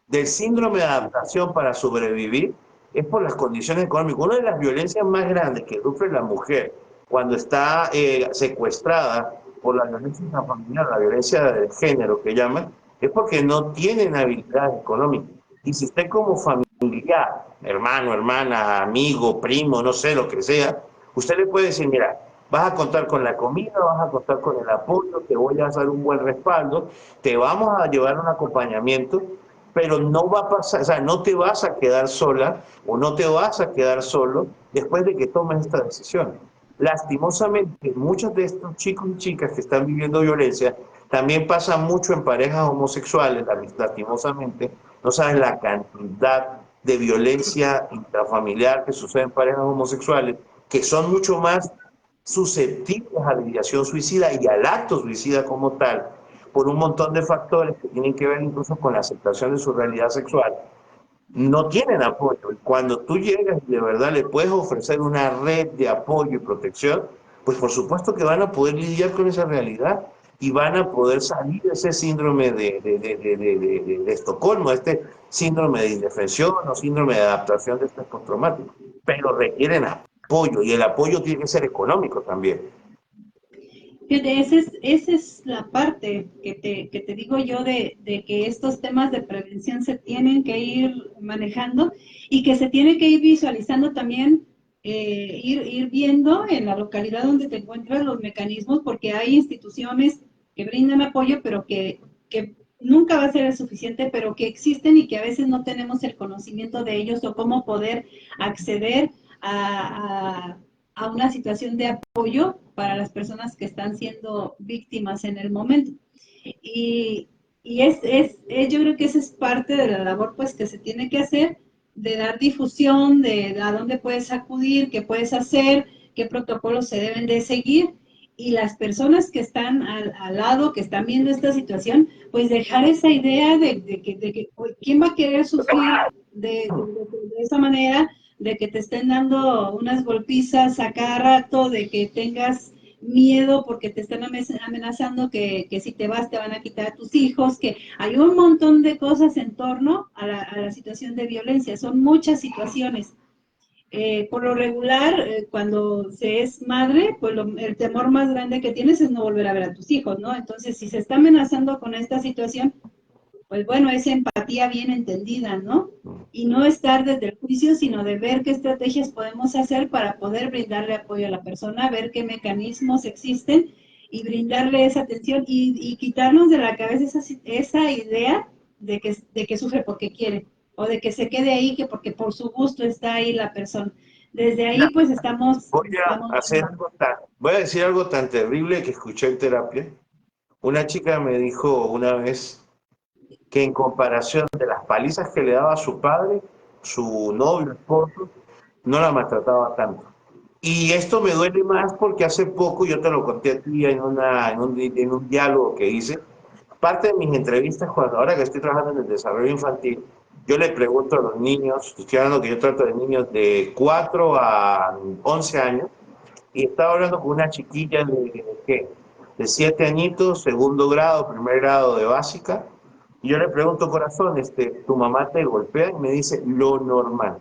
del síndrome de adaptación para sobrevivir es por las condiciones económicas. Una de las violencias más grandes que sufre la mujer cuando está secuestrada por la violencia intrafamiliar, la violencia de género que llaman, es porque no tienen habilidades económicas. Y si usted como familiar, hermano, hermana, amigo, primo, no sé, lo que sea, usted le puede decir, mira, vas a contar con la comida, vas a contar con el apoyo, te voy a dar un buen respaldo, te vamos a llevar un acompañamiento, pero no va a pasar, o sea, no te vas a quedar sola o no te vas a quedar solo después de que tomes esta decisión. Lastimosamente, muchos de estos chicos y chicas que están viviendo violencia también pasa mucho en parejas homosexuales, lastimosamente, no sabes la cantidad de violencia intrafamiliar que sucede en parejas homosexuales, que son mucho más susceptibles a la ideación suicida y al acto suicida como tal, por un montón de factores que tienen que ver incluso con la aceptación de su realidad sexual, no tienen apoyo. Y cuando tú llegas y de verdad le puedes ofrecer una red de apoyo y protección, pues por supuesto que van a poder lidiar con esa realidad y van a poder salir de ese síndrome de Estocolmo, este síndrome de indefensión o síndrome de adaptación de estrés postraumático. Pero requieren apoyo y el apoyo tiene que ser económico también. Fíjate, esa es la parte que te digo yo de que estos temas de prevención se tienen que ir manejando y que se tiene que ir visualizando también, ir viendo en la localidad donde te encuentras los mecanismos, porque hay instituciones que brindan apoyo, pero que nunca va a ser el suficiente, pero que existen y que a veces no tenemos el conocimiento de ellos o cómo poder acceder a una situación de apoyo para las personas que están siendo víctimas en el momento. Y, yo creo que esa es parte de la labor pues que se tiene que hacer, de dar difusión, de a dónde puedes acudir, qué puedes hacer, qué protocolos se deben de seguir, y las personas que están al lado, que están viendo esta situación, pues dejar esa idea de que quién va a querer sufrir de esa manera, de que te estén dando unas golpizas a cada rato, de que tengas miedo porque te están amenazando que si te vas te van a quitar a tus hijos, que hay un montón de cosas en torno a la situación de violencia, son muchas situaciones. Por lo regular, cuando se es madre, pues el temor más grande que tienes es no volver a ver a tus hijos, ¿no? Entonces, si se está amenazando con esta situación, pues bueno, es empatía bien entendida, ¿no? Y no estar desde el juicio, sino de ver qué estrategias podemos hacer para poder brindarle apoyo a la persona, ver qué mecanismos existen y brindarle esa atención y quitarnos de la cabeza esa idea de que sufre porque quiere o de que se quede ahí que porque por su gusto está ahí la persona. Desde ahí pues estamos... Voy a decir algo tan terrible que escuché en terapia. Una chica me dijo una vez que en comparación de las palizas que le daba a su padre, su novio, esposo, no la maltrataba tanto. Y esto me duele más porque hace poco, yo te lo conté a ti en un diálogo que hice, parte de mis entrevistas, cuando ahora que estoy trabajando en el desarrollo infantil, yo le pregunto a los niños, estoy hablando que yo trato de niños de 4 a 11 años, y estaba hablando con una chiquilla ¿qué? De 7 añitos, segundo grado, primer grado de básica, y yo le pregunto, corazón, ¿tu mamá te golpea? Y me dice, lo normal.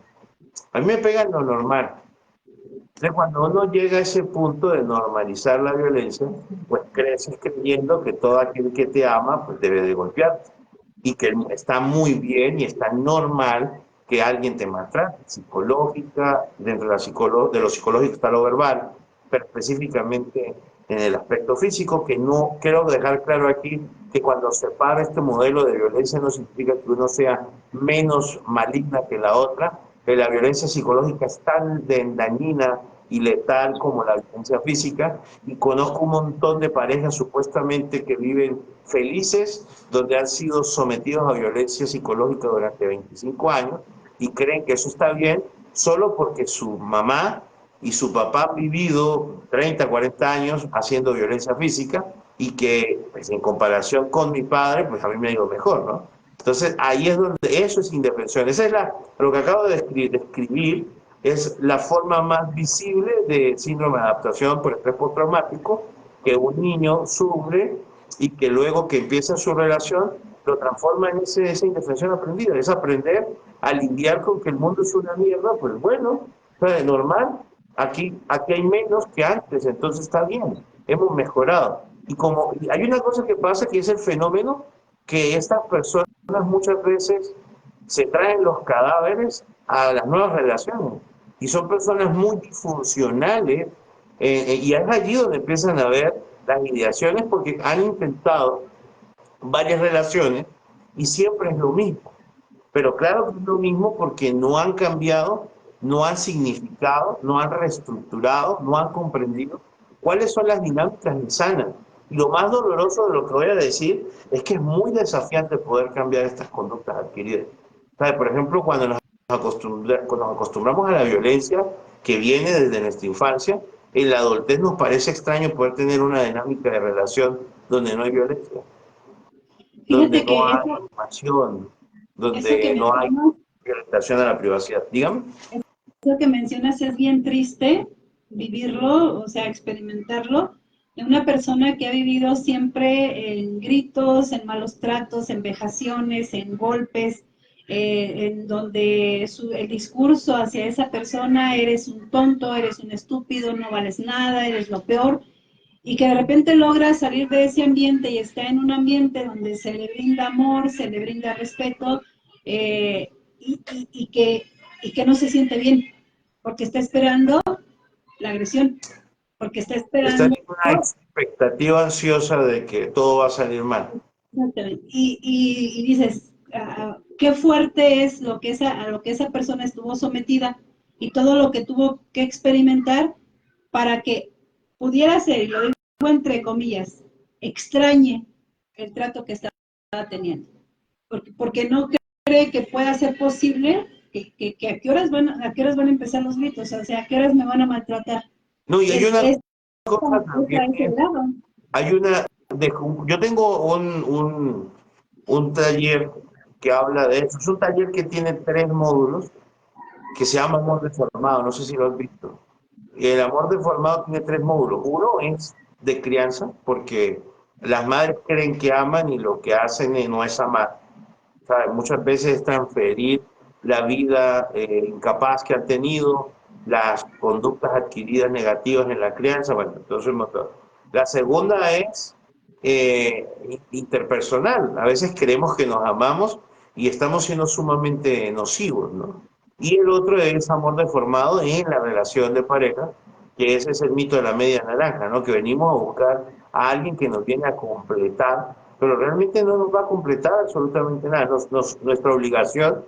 A mí me pegan lo normal. Entonces, cuando uno llega a ese punto de normalizar la violencia, pues creces creyendo que todo aquel que te ama, pues debe de golpearte. Y que está muy bien y está normal que alguien te maltrate, psicológica, dentro de, de lo psicológico está lo verbal, pero específicamente en el aspecto físico, que no quiero dejar claro aquí que cuando se para este modelo de violencia no significa que uno sea menos maligna que la otra, que la violencia psicológica es tan dañina y letal como la violencia física, y conozco un montón de parejas supuestamente que viven felices, donde han sido sometidos a violencia psicológica durante 25 años, y creen que eso está bien solo porque su mamá y su papá han vivido 30, 40 años haciendo violencia física y que pues, en comparación con mi padre, pues a mí me ha ido mejor, ¿no? Entonces ahí es donde eso es indefensión. Esa es lo que acabo de describir es la forma más visible de síndrome de adaptación por estrés postraumático que un niño sufre y que luego que empieza su relación lo transforma en esa indefensión aprendida. Es aprender a lidiar con que el mundo es una mierda, pues bueno, es normal, aquí hay menos que antes, entonces está bien, hemos mejorado. Y hay una cosa que pasa que es el fenómeno que estas personas muchas veces se traen los cadáveres a las nuevas relaciones y son personas muy disfuncionales y es allí donde empiezan a ver las ideaciones porque han intentado varias relaciones y siempre es lo mismo. Pero claro que es lo mismo porque no han cambiado, no han significado, no han reestructurado, no han comprendido cuáles son las dinámicas insanas. Y lo más doloroso de lo que voy a decir es que es muy desafiante poder cambiar estas conductas adquiridas. ¿Sabe? Por ejemplo, cuando nos acostumbramos a la violencia que viene desde nuestra infancia, en la adultez nos parece extraño poder tener una dinámica de relación donde no hay violencia, donde Fíjate no que hay pasión, eso que donde no hay mencionas, violación a la privacidad. Dígame. eso que mencionas es bien triste vivirlo, o sea, experimentarlo, de una persona que ha vivido siempre en gritos, en malos tratos, en vejaciones, en golpes, en donde el discurso hacia esa persona, eres un tonto, eres un estúpido, no vales nada, eres lo peor, y que de repente logra salir de ese ambiente y está en un ambiente donde se le brinda amor, se le brinda respeto, eh, y, y, y, que, y que no se siente bien, porque está esperando la agresión, porque está Está en esperando. una expectativa ansiosa de que todo va a salir mal. Y dices, qué fuerte es a lo que esa persona estuvo sometida y todo lo que tuvo que experimentar para que pudiera ser, y lo digo entre comillas, extrañe el trato que estaba teniendo. Porque no cree que pueda ser posible que a qué horas van a empezar los gritos, o sea, a qué horas me van a maltratar. No, y hay una Es cosa a también ese que lado. hay una, yo tengo un taller que habla de eso. Es un taller que tiene 3 módulos que se llama Amor Deformado, no sé si lo has visto. Y el amor deformado tiene 3 módulos. Uno es de crianza, porque las madres creen que aman y lo que hacen no es amar. ¿Sabe? Muchas veces es transferir la vida incapaz que han tenido, las conductas adquiridas negativas en la crianza. Bueno, entonces la segunda es interpersonal. A veces creemos que nos amamos y estamos siendo sumamente nocivos, ¿no? Y el otro es amor deformado en la relación de pareja, que ese es el mito de la media naranja, ¿no? Que venimos a buscar a alguien que nos viene a completar, pero realmente no nos va a completar absolutamente nada. Nuestra obligación,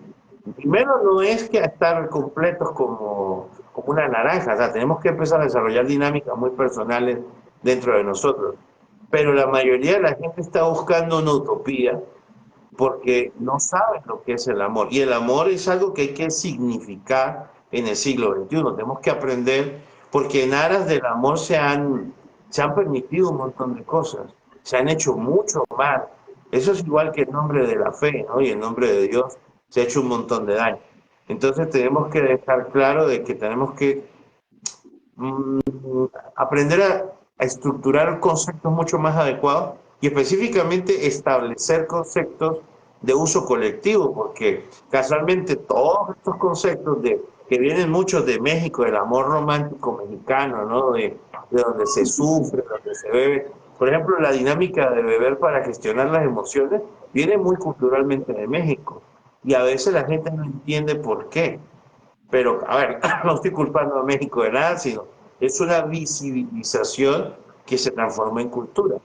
primero, no es que estar completos como una naranja, o sea, tenemos que empezar a desarrollar dinámicas muy personales dentro de nosotros. Pero la mayoría de la gente está buscando una utopía porque no saben lo que es el amor. Y el amor es algo que hay que significar en el siglo XXI. Tenemos que aprender, porque en aras del amor se han permitido un montón de cosas, se han hecho mucho mal. Eso es igual que el nombre de la fe, ¿no? Y el nombre de Dios se ha hecho un montón de daño. Entonces tenemos que dejar claro de que tenemos que mm, aprender a estructurar conceptos mucho más adecuados y específicamente establecer conceptos de uso colectivo, porque casualmente todos estos conceptos que vienen muchos de México, del amor romántico mexicano, ¿no? De donde se sufre, donde se bebe. Por ejemplo, la dinámica de beber para gestionar las emociones viene muy culturalmente de México y a veces la gente no entiende por qué. Pero, a ver, no estoy culpando a México de nada, sino es una visibilización que se transforma en cultura.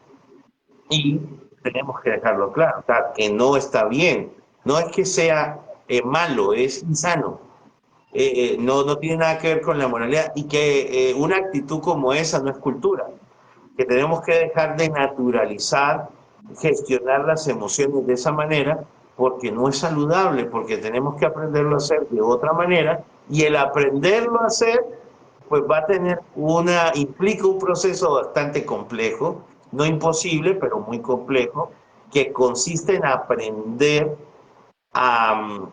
Y tenemos que dejarlo claro, o sea, que no está bien. No es que sea malo, es insano. No tiene nada que ver con la moralidad y que una actitud como esa no es cultura. Que tenemos que dejar de naturalizar, gestionar las emociones de esa manera porque no es saludable, porque tenemos que aprenderlo a hacer de otra manera, y el aprenderlo a hacer, pues va a tener implica un proceso bastante complejo, no imposible, pero muy complejo, que consiste en aprender a,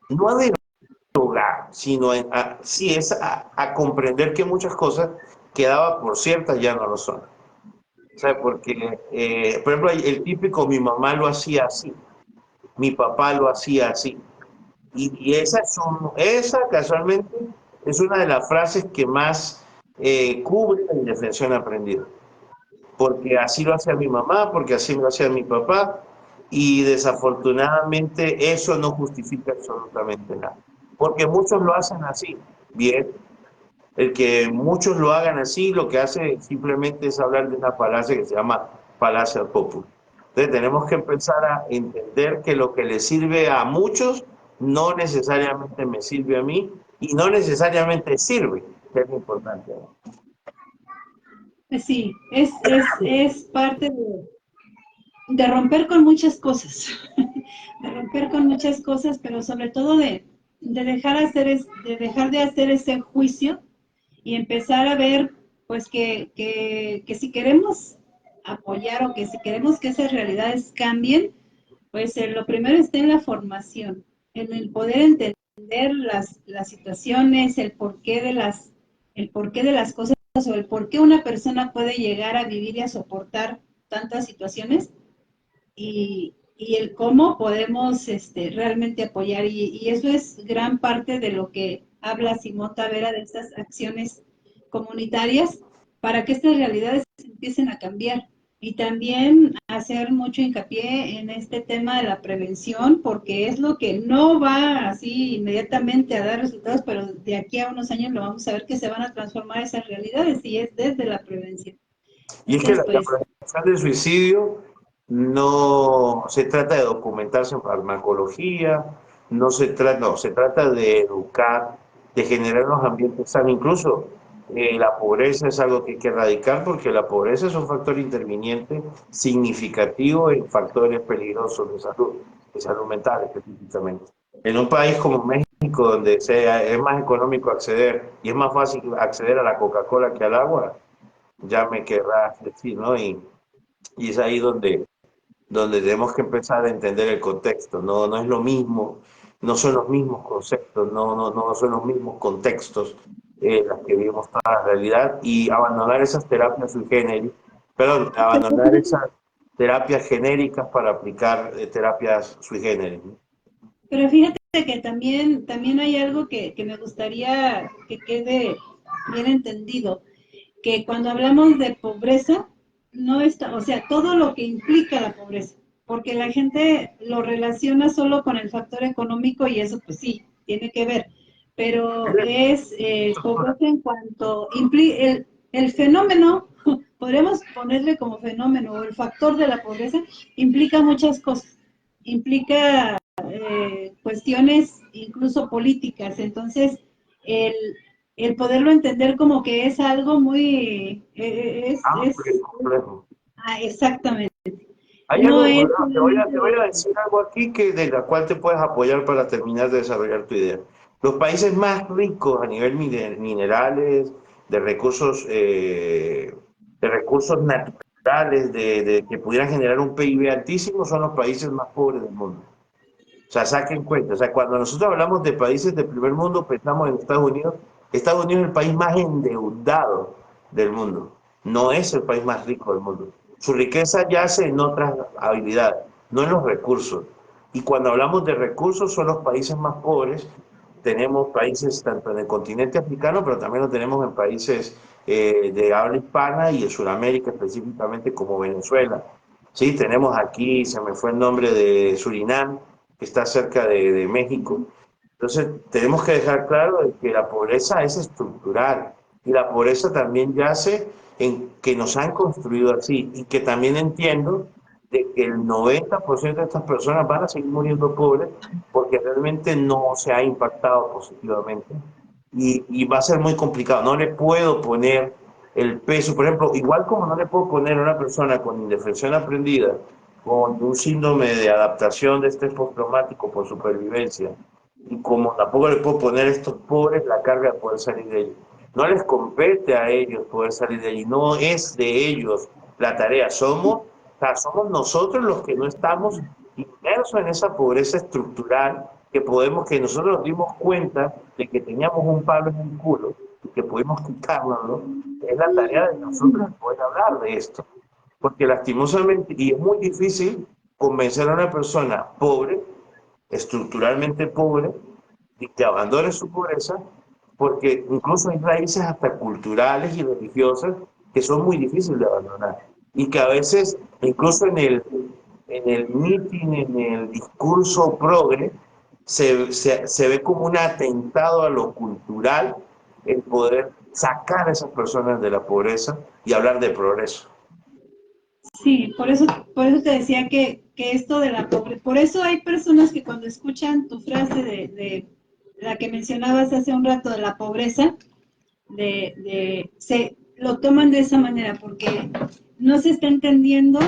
no a derogar, sino a comprender que muchas cosas que daba por ciertas ya no lo son. O sea, porque, por ejemplo, el típico, mi mamá lo hacía así, mi papá lo hacía así. Y esa casualmente es una de las frases que más cubre la indefensión aprendida. Porque así lo hacía mi mamá, porque así lo hacía mi papá, y desafortunadamente eso no justifica absolutamente nada. Porque muchos lo hacen así, bien. El que muchos lo hagan así, lo que hace simplemente es hablar de una falacia que se llama falacia populi. Entonces tenemos que empezar a entender que lo que le sirve a muchos no necesariamente me sirve a mí y no necesariamente sirve, que es lo importante. Sí, es parte de romper con muchas cosas, de romper con muchas cosas, pero sobre todo de dejar de hacer ese juicio y empezar a ver, pues, que si queremos apoyar o que si queremos que esas realidades cambien, pues lo primero está en la formación, en el poder entender las situaciones, el porqué de las cosas o el por qué una persona puede llegar a vivir y a soportar tantas situaciones y el cómo podemos realmente apoyar. Y eso es gran parte de lo que habla Simón Tavera de estas acciones comunitarias para que estas realidades empiecen a cambiar. Y también hacer mucho hincapié en este tema de la prevención, porque es lo que no va así inmediatamente a dar resultados, pero de aquí a unos años lo vamos a ver que se van a transformar esas realidades y es desde la prevención. Y es que Entonces, la pues, prevención del suicidio no se trata de documentarse en farmacología, no, se trata de educar, de generar unos ambientes sanos. Incluso la pobreza es algo que hay que erradicar porque la pobreza es un factor interviniente significativo en factores peligrosos de salud mental específicamente. En un país como México, donde es más económico acceder y es más fácil acceder a la Coca-Cola que al agua, ya me querrás decir, ¿no? Y es ahí donde tenemos que empezar a entender el contexto, no es lo mismo, no son los mismos conceptos, no son los mismos contextos las que vivimos toda la realidad y abandonar esas terapias sui generis, perdón, abandonar esas terapias genéricas para aplicar terapias sui generis, ¿no? pero fíjate que también hay algo que me gustaría que quede bien entendido, que cuando hablamos de pobreza, no está, o sea, todo lo que implica la pobreza, porque la gente lo relaciona solo con el factor económico y eso pues sí, tiene que ver, pero es pobreza en cuanto el fenómeno, podríamos ponerle como fenómeno, o el factor de la pobreza, implica muchas cosas, implica cuestiones incluso políticas. Entonces, el, el poderlo entender como que es algo muy, Amplio y complejo. exactamente, Hay no algo, es bueno, te voy solamente, a decir algo aquí de la cual te puedes apoyar para terminar de desarrollar tu idea. Los países más ricos a nivel minerales, de recursos naturales, que pudieran generar un PIB altísimo, son los países más pobres del mundo. O sea, saquen cuenta. O sea, cuando nosotros hablamos de países del primer mundo, pensamos en Estados Unidos. Estados Unidos es el país más endeudado del mundo. No es el país más rico del mundo. Su riqueza yace en otras habilidades, no en los recursos. Y cuando hablamos de recursos, son los países más pobres. Tenemos países tanto en el continente africano, pero también lo tenemos en países de habla hispana y en Sudamérica específicamente como Venezuela. Sí, tenemos aquí, se me fue el nombre de Surinam, que está cerca de México. Entonces, tenemos que dejar claro de que la pobreza es estructural y la pobreza también yace en que nos han construido así y que también entiendo de que el 90% de estas personas van a seguir muriendo pobres porque realmente no se ha impactado positivamente y va a ser muy complicado. No le puedo poner el peso, por ejemplo, igual como no le puedo poner a una persona con indefensión aprendida con un síndrome de adaptación de estrés postraumático por supervivencia. Y como tampoco le puedo poner a estos pobres la carga de poder salir de ellos. No les compete a ellos poder salir de allí, no es de ellos la tarea. Somos nosotros los que no estamos inmersos en esa pobreza estructural que nosotros nos dimos cuenta de que teníamos un palo en el culo y que pudimos quitárnoslo. Es la tarea de nosotros poder hablar de esto. Porque lastimosamente, y es muy difícil convencer a una persona pobre, estructuralmente pobre, y que abandone su pobreza, porque incluso hay raíces hasta culturales y religiosas que son muy difíciles de abandonar. Y que a veces, incluso en el meeting, en el discurso progre, se ve como un atentado a lo cultural el poder sacar a esas personas de la pobreza y hablar de progreso. Sí, por eso te decía que esto de la pobreza, por eso hay personas que cuando escuchan tu frase de la que mencionabas hace un rato de la pobreza, se lo toman de esa manera, porque no se está entendiendo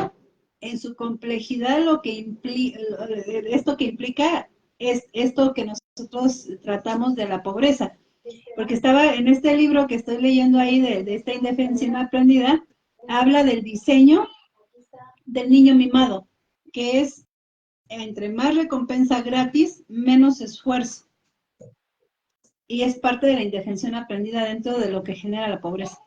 en su complejidad lo que implica, esto que implica es esto que nosotros tratamos de la pobreza. Porque estaba en este libro que estoy leyendo ahí de esta indefensión aprendida, habla del diseño del niño mimado, que es entre más recompensa gratis, menos esfuerzo. Y es parte de la indefensión aprendida dentro de lo que genera la pobreza.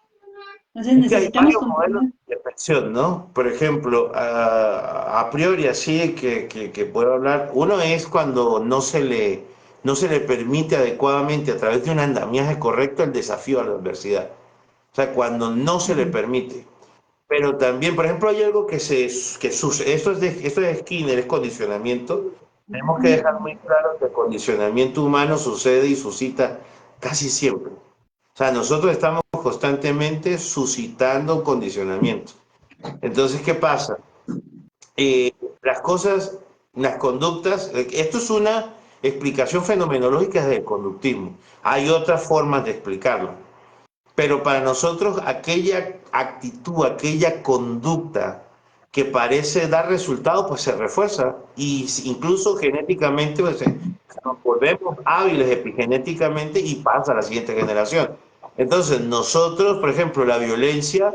Entonces Es que hay necesitamos varios modelos comprender. de indefensión, ¿no? Por ejemplo, a priori así que puedo hablar, uno es cuando no se le permite adecuadamente a través de un andamiaje correcto el desafío a la adversidad. O sea, cuando no se le permite. Pero también, por ejemplo, hay algo que sucede, esto es Skinner, es condicionamiento. Tenemos que dejar muy claro que el condicionamiento humano sucede y suscita casi siempre. O sea, nosotros estamos constantemente suscitando condicionamiento. Entonces, ¿qué pasa? Eh, las cosas, las conductas, esto es una explicación fenomenológica del conductismo. Hay otras formas de explicarlo. Pero para nosotros aquella actitud, aquella conducta que parece dar resultado, pues se refuerza y incluso genéticamente pues, nos volvemos hábiles epigenéticamente y pasa a la siguiente generación. Entonces nosotros, por ejemplo, la violencia,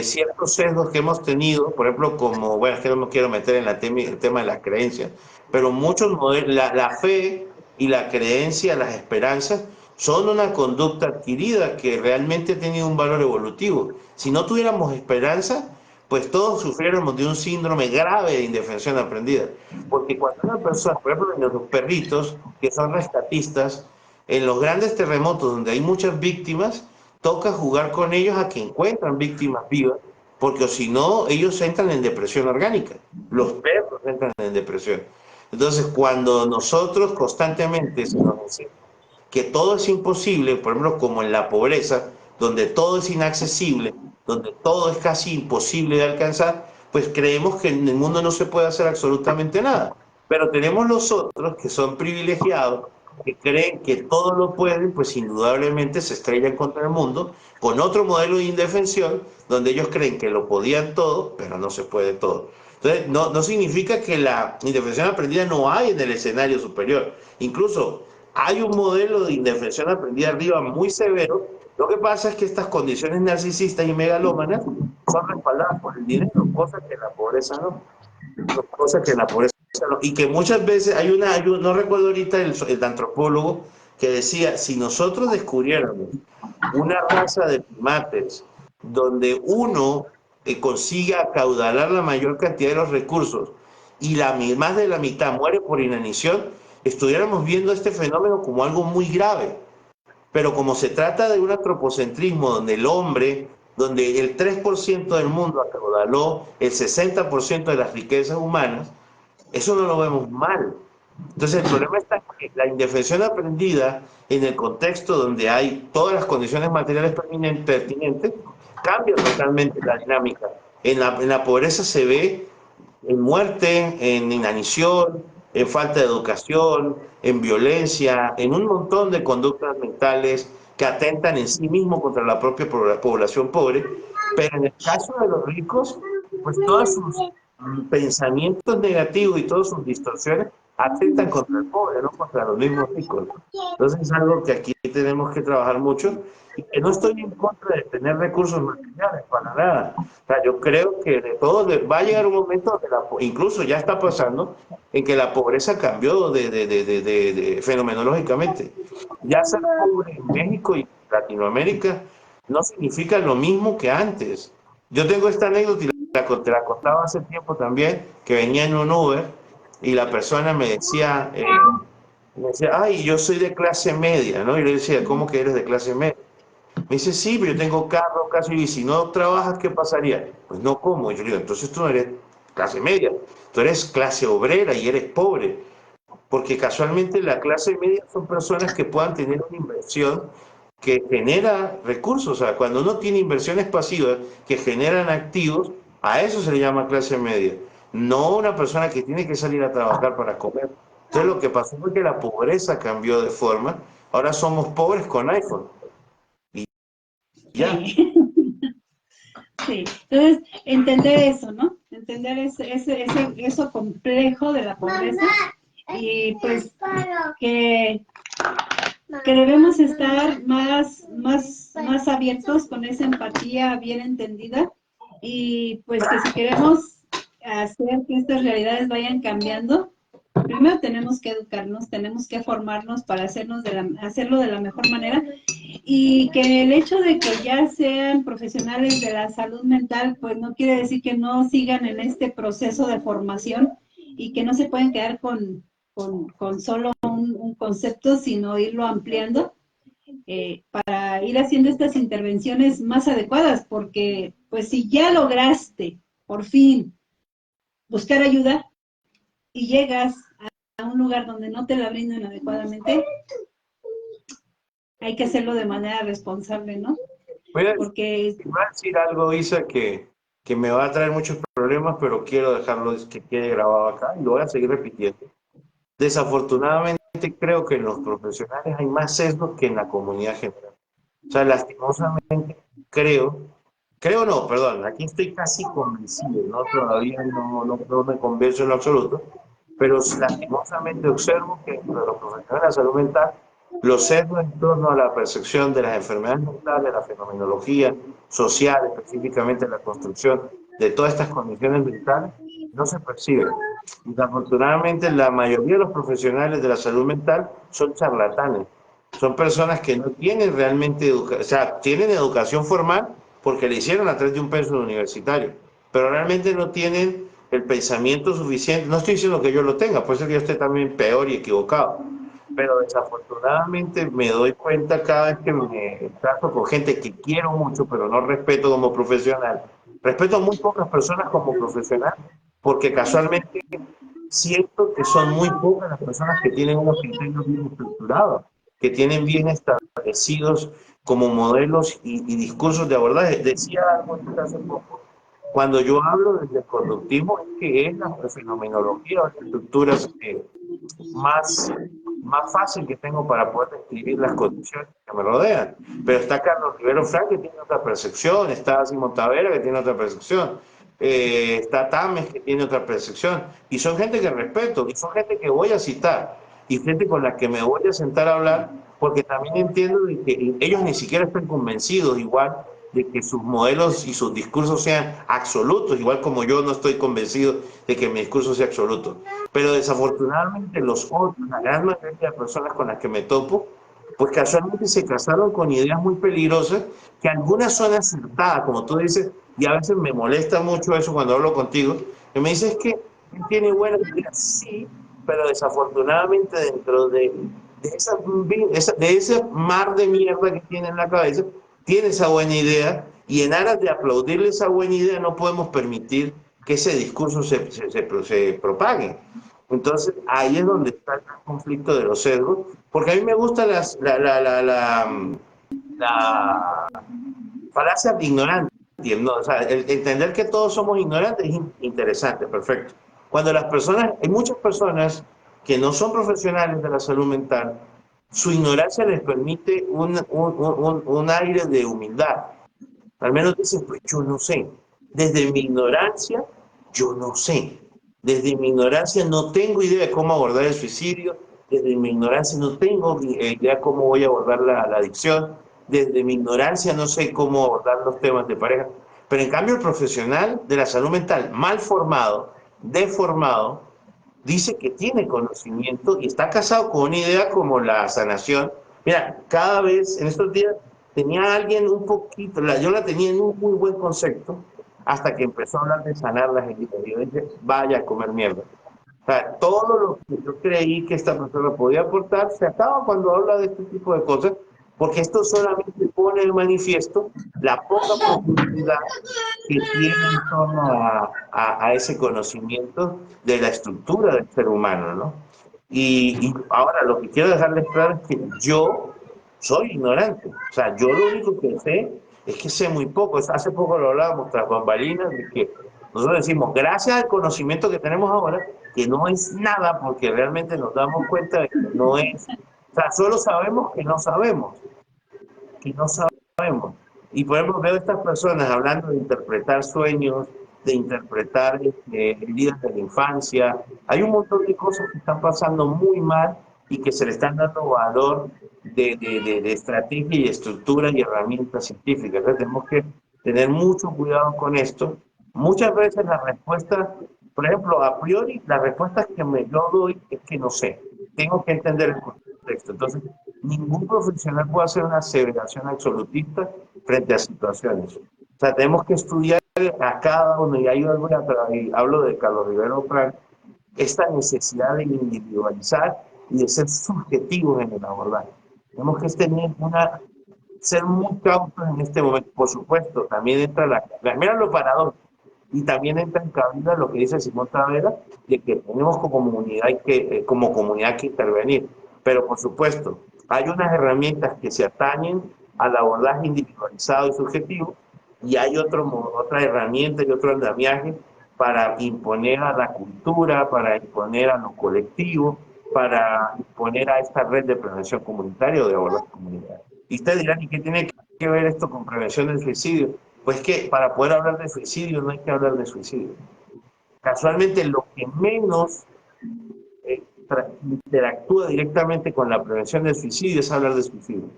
ciertos sesgos que hemos tenido, por ejemplo, como, bueno, es que no me quiero meter en el tema de las creencias, pero muchos modelos, la fe y la creencia, las esperanzas, son una conducta adquirida que realmente ha tenido un valor evolutivo. Si no tuviéramos esperanza, pues todos sufriéramos de un síndrome grave de indefensión aprendida. Porque cuando una persona, por ejemplo, en los perritos, que son rescatistas, en los grandes terremotos donde hay muchas víctimas, toca jugar con ellos a que encuentran víctimas vivas, porque si no, ellos entran en depresión orgánica. Los perros entran en depresión. Entonces, cuando nosotros constantemente se nos enseña que todo es imposible, por ejemplo, como en la pobreza, donde todo es inaccesible, donde todo es casi imposible de alcanzar, pues creemos que en el mundo no se puede hacer absolutamente nada. Pero tenemos los otros que son privilegiados, que creen que todo lo pueden, pues indudablemente se estrellan contra el mundo con otro modelo de indefensión, donde ellos creen que lo podían todo, pero no se puede todo. Entonces, no significa que la indefensión aprendida no hay en el escenario superior. Incluso hay un modelo de indefensión aprendida arriba muy severo. Lo que pasa es que estas condiciones narcisistas y megalómanas son respaldadas por el dinero, cosa que la pobreza no. Cosa que la pobreza no. Y que muchas veces no recuerdo ahorita el antropólogo que decía, si nosotros descubriéramos una raza de primates donde uno consiga acaudalar la mayor cantidad de los recursos y más de la mitad muere por inanición, estuviéramos viendo este fenómeno como algo muy grave. Pero como se trata de un antropocentrismo donde el hombre, donde el 3% del mundo acaudaló el 60% de las riquezas humanas, eso no lo vemos mal. Entonces el problema está en que la indefensión aprendida en el contexto donde hay todas las condiciones materiales pertinentes cambia totalmente la dinámica. En la pobreza se ve en muerte, en inanición, en falta de educación, en violencia, en un montón de conductas mentales que atentan en sí mismo contra la propia población pobre, pero en el caso de los ricos, pues todas pensamientos negativos y todas sus distorsiones atentan contra el pobre, no contra los mismos ricos. Entonces es algo que aquí tenemos que trabajar mucho y que no estoy en contra de tener recursos materiales, para nada. O sea, yo creo que de todo va a llegar un momento donde incluso ya está pasando en que la pobreza cambió fenomenológicamente. Ya ser pobre en México y Latinoamérica no significa lo mismo que antes. Yo tengo esta anécdota y te la contaba hace tiempo también, que venía en un Uber y la persona me decía, ay, yo soy de clase media, ¿no? Y le decía, ¿cómo que eres de clase media? Me dice, sí, pero yo tengo carro, casa, y si no trabajas, ¿qué pasaría? Pues no como. Y yo le digo, entonces tú no eres clase media, tú eres clase obrera y eres pobre, porque casualmente la clase media son personas que puedan tener una inversión que genera recursos. O sea, cuando uno tiene inversiones pasivas que generan activos, a eso se le llama clase media. No una persona que tiene que salir a trabajar para comer. Entonces lo que pasó fue que la pobreza cambió de forma. Ahora somos pobres con iPhone. Y ya. Sí. Sí, entonces entender eso, ¿no? Entender eso complejo de la pobreza y pues que, que debemos estar más abiertos con esa empatía bien entendida y pues que si queremos hacer que estas realidades vayan cambiando, primero tenemos que educarnos, tenemos que formarnos para hacerlo de la mejor manera y que el hecho de que ya sean profesionales de la salud mental, pues no quiere decir que no sigan en este proceso de formación y que no se pueden quedar con solo un concepto, sino irlo ampliando para ir haciendo estas intervenciones más adecuadas, porque pues si ya lograste por fin buscar ayuda y llegas a un lugar donde no te la brindan adecuadamente, hay que hacerlo de manera responsable, ¿no? Voy a, Porque voy a decir algo, Isa, que me va a traer muchos problemas, pero quiero dejarlo que quede grabado acá y lo voy a seguir repitiendo. Desafortunadamente creo que en los profesionales hay más sesgos que en la comunidad general. O sea, lastimosamente creo no, perdón, aquí estoy casi convencido, ¿no? Todavía no me convenzo en lo absoluto, pero lastimosamente observo que entre los profesionales de la salud mental, los sesgos en torno a la percepción de las enfermedades mentales, la fenomenología social, específicamente la construcción de todas estas condiciones mentales, no se perciben. Desafortunadamente, la mayoría de los profesionales de la salud mental son charlatanes. Son personas que no tienen realmente educación, o sea, tienen educación formal porque le hicieron a través de un pensum universitario, pero realmente no tienen el pensamiento suficiente. No estoy diciendo que yo lo tenga, puede ser que yo esté también peor y equivocado, pero desafortunadamente me doy cuenta cada vez que me trato con gente que quiero mucho, pero no respeto como profesional. Respeto a muy pocas personas como profesional, porque casualmente siento que son muy pocas las personas que tienen unos criterios bien estructurados, que tienen bien establecidos como modelos y discursos de abordaje. Decía algo hace poco, cuando yo hablo del conductismo, es que es la fenomenología o las estructuras más fácil que tengo para poder describir las condiciones que me rodean. Pero está Carlos Rivero Frank, que tiene otra percepción, está Simón Tavera, que tiene otra percepción, está Tames, que tiene otra percepción, y son gente que respeto, y son gente que voy a citar, y gente con la que me voy a sentar a hablar, porque también entiendo de que ellos ni siquiera están convencidos igual de que sus modelos y sus discursos sean absolutos, igual como yo no estoy convencido de que mi discurso sea absoluto. Pero desafortunadamente los otros, la gran mayoría de personas con las que me topo, pues casualmente se casaron con ideas muy peligrosas, que algunas son acertadas, como tú dices, y a veces me molesta mucho eso cuando hablo contigo, que me dices que él tiene buenas ideas, sí, pero desafortunadamente dentro de ese mar de mierda que tiene en la cabeza, tiene esa buena idea, y en aras de aplaudirle esa buena idea no podemos permitir que ese discurso se propague. Entonces, ahí es donde está el conflicto de los sesgos, porque a mí me gusta la falacia ignorante, ¿no? O sea, entender que todos somos ignorantes es interesante, perfecto. Cuando las personas, hay muchas personas que no son profesionales de la salud mental, su ignorancia les permite un aire de humildad. Al menos dicen, pues yo no sé. Desde mi ignorancia yo no sé. Desde mi ignorancia no tengo idea de cómo abordar el suicidio, desde mi ignorancia no tengo idea cómo voy a abordar la adicción, desde mi ignorancia no sé cómo abordar los temas de pareja. Pero en cambio el profesional de la salud mental, mal formado, deformado, dice que tiene conocimiento y está casado con una idea como la sanación. Mira, cada vez en estos días tenía a alguien un poquito, yo la tenía en un muy buen concepto, hasta que empezó a hablar de sanar las heridas. Y yo dije, vaya a comer mierda. O sea, todo lo que yo creí que esta persona podía aportar se acaba cuando habla de este tipo de cosas, porque esto solamente pone de manifiesto la poca profundidad que tiene en torno a ese conocimiento de la estructura del ser humano, ¿no? Y ahora lo que quiero dejarles claro es que yo soy ignorante. O sea, yo lo único que sé es que sé muy poco. Hace poco lo hablábamos tras bambalinas de que nosotros decimos, gracias al conocimiento que tenemos ahora, que no es nada porque realmente nos damos cuenta de que no es. O sea, solo sabemos que no sabemos. Y por ejemplo, veo a estas personas hablando de interpretar sueños, de interpretar heridas de la infancia. Hay un montón de cosas que están pasando muy mal y que se le están dando valor de estrategia y estructura y herramientas científicas. Entonces tenemos que tener mucho cuidado con esto. Muchas veces la respuesta, por ejemplo, a priori, la respuesta que yo doy es que no sé. Tengo que entender el contexto. Entonces, ningún profesional puede hacer una aseveración absolutista frente a situaciones. O sea, tenemos que estudiar a cada uno, y ahí hablo de Carlos Rivero Prat, esta necesidad de individualizar y de ser subjetivos en el abordaje. Tenemos que ser muy cautos en este momento. Por supuesto, también entra mira lo paradójico, y también entra en cabida lo que dice Simón Tavera, de que tenemos como comunidad que intervenir. Pero por supuesto, hay unas herramientas que se atañen al abordaje individualizado y subjetivo, y hay otra herramienta y otro andamiaje para imponer a la cultura, para imponer a lo colectivo, para imponer a esta red de prevención comunitaria o de abordaje comunitario. Y ustedes dirán, ¿y qué tiene que ver esto con prevención del suicidio? Pues que para poder hablar de suicidio no hay que hablar de suicidio. Casualmente lo que menos interactúa directamente con la prevención del suicidio es hablar de suicidio.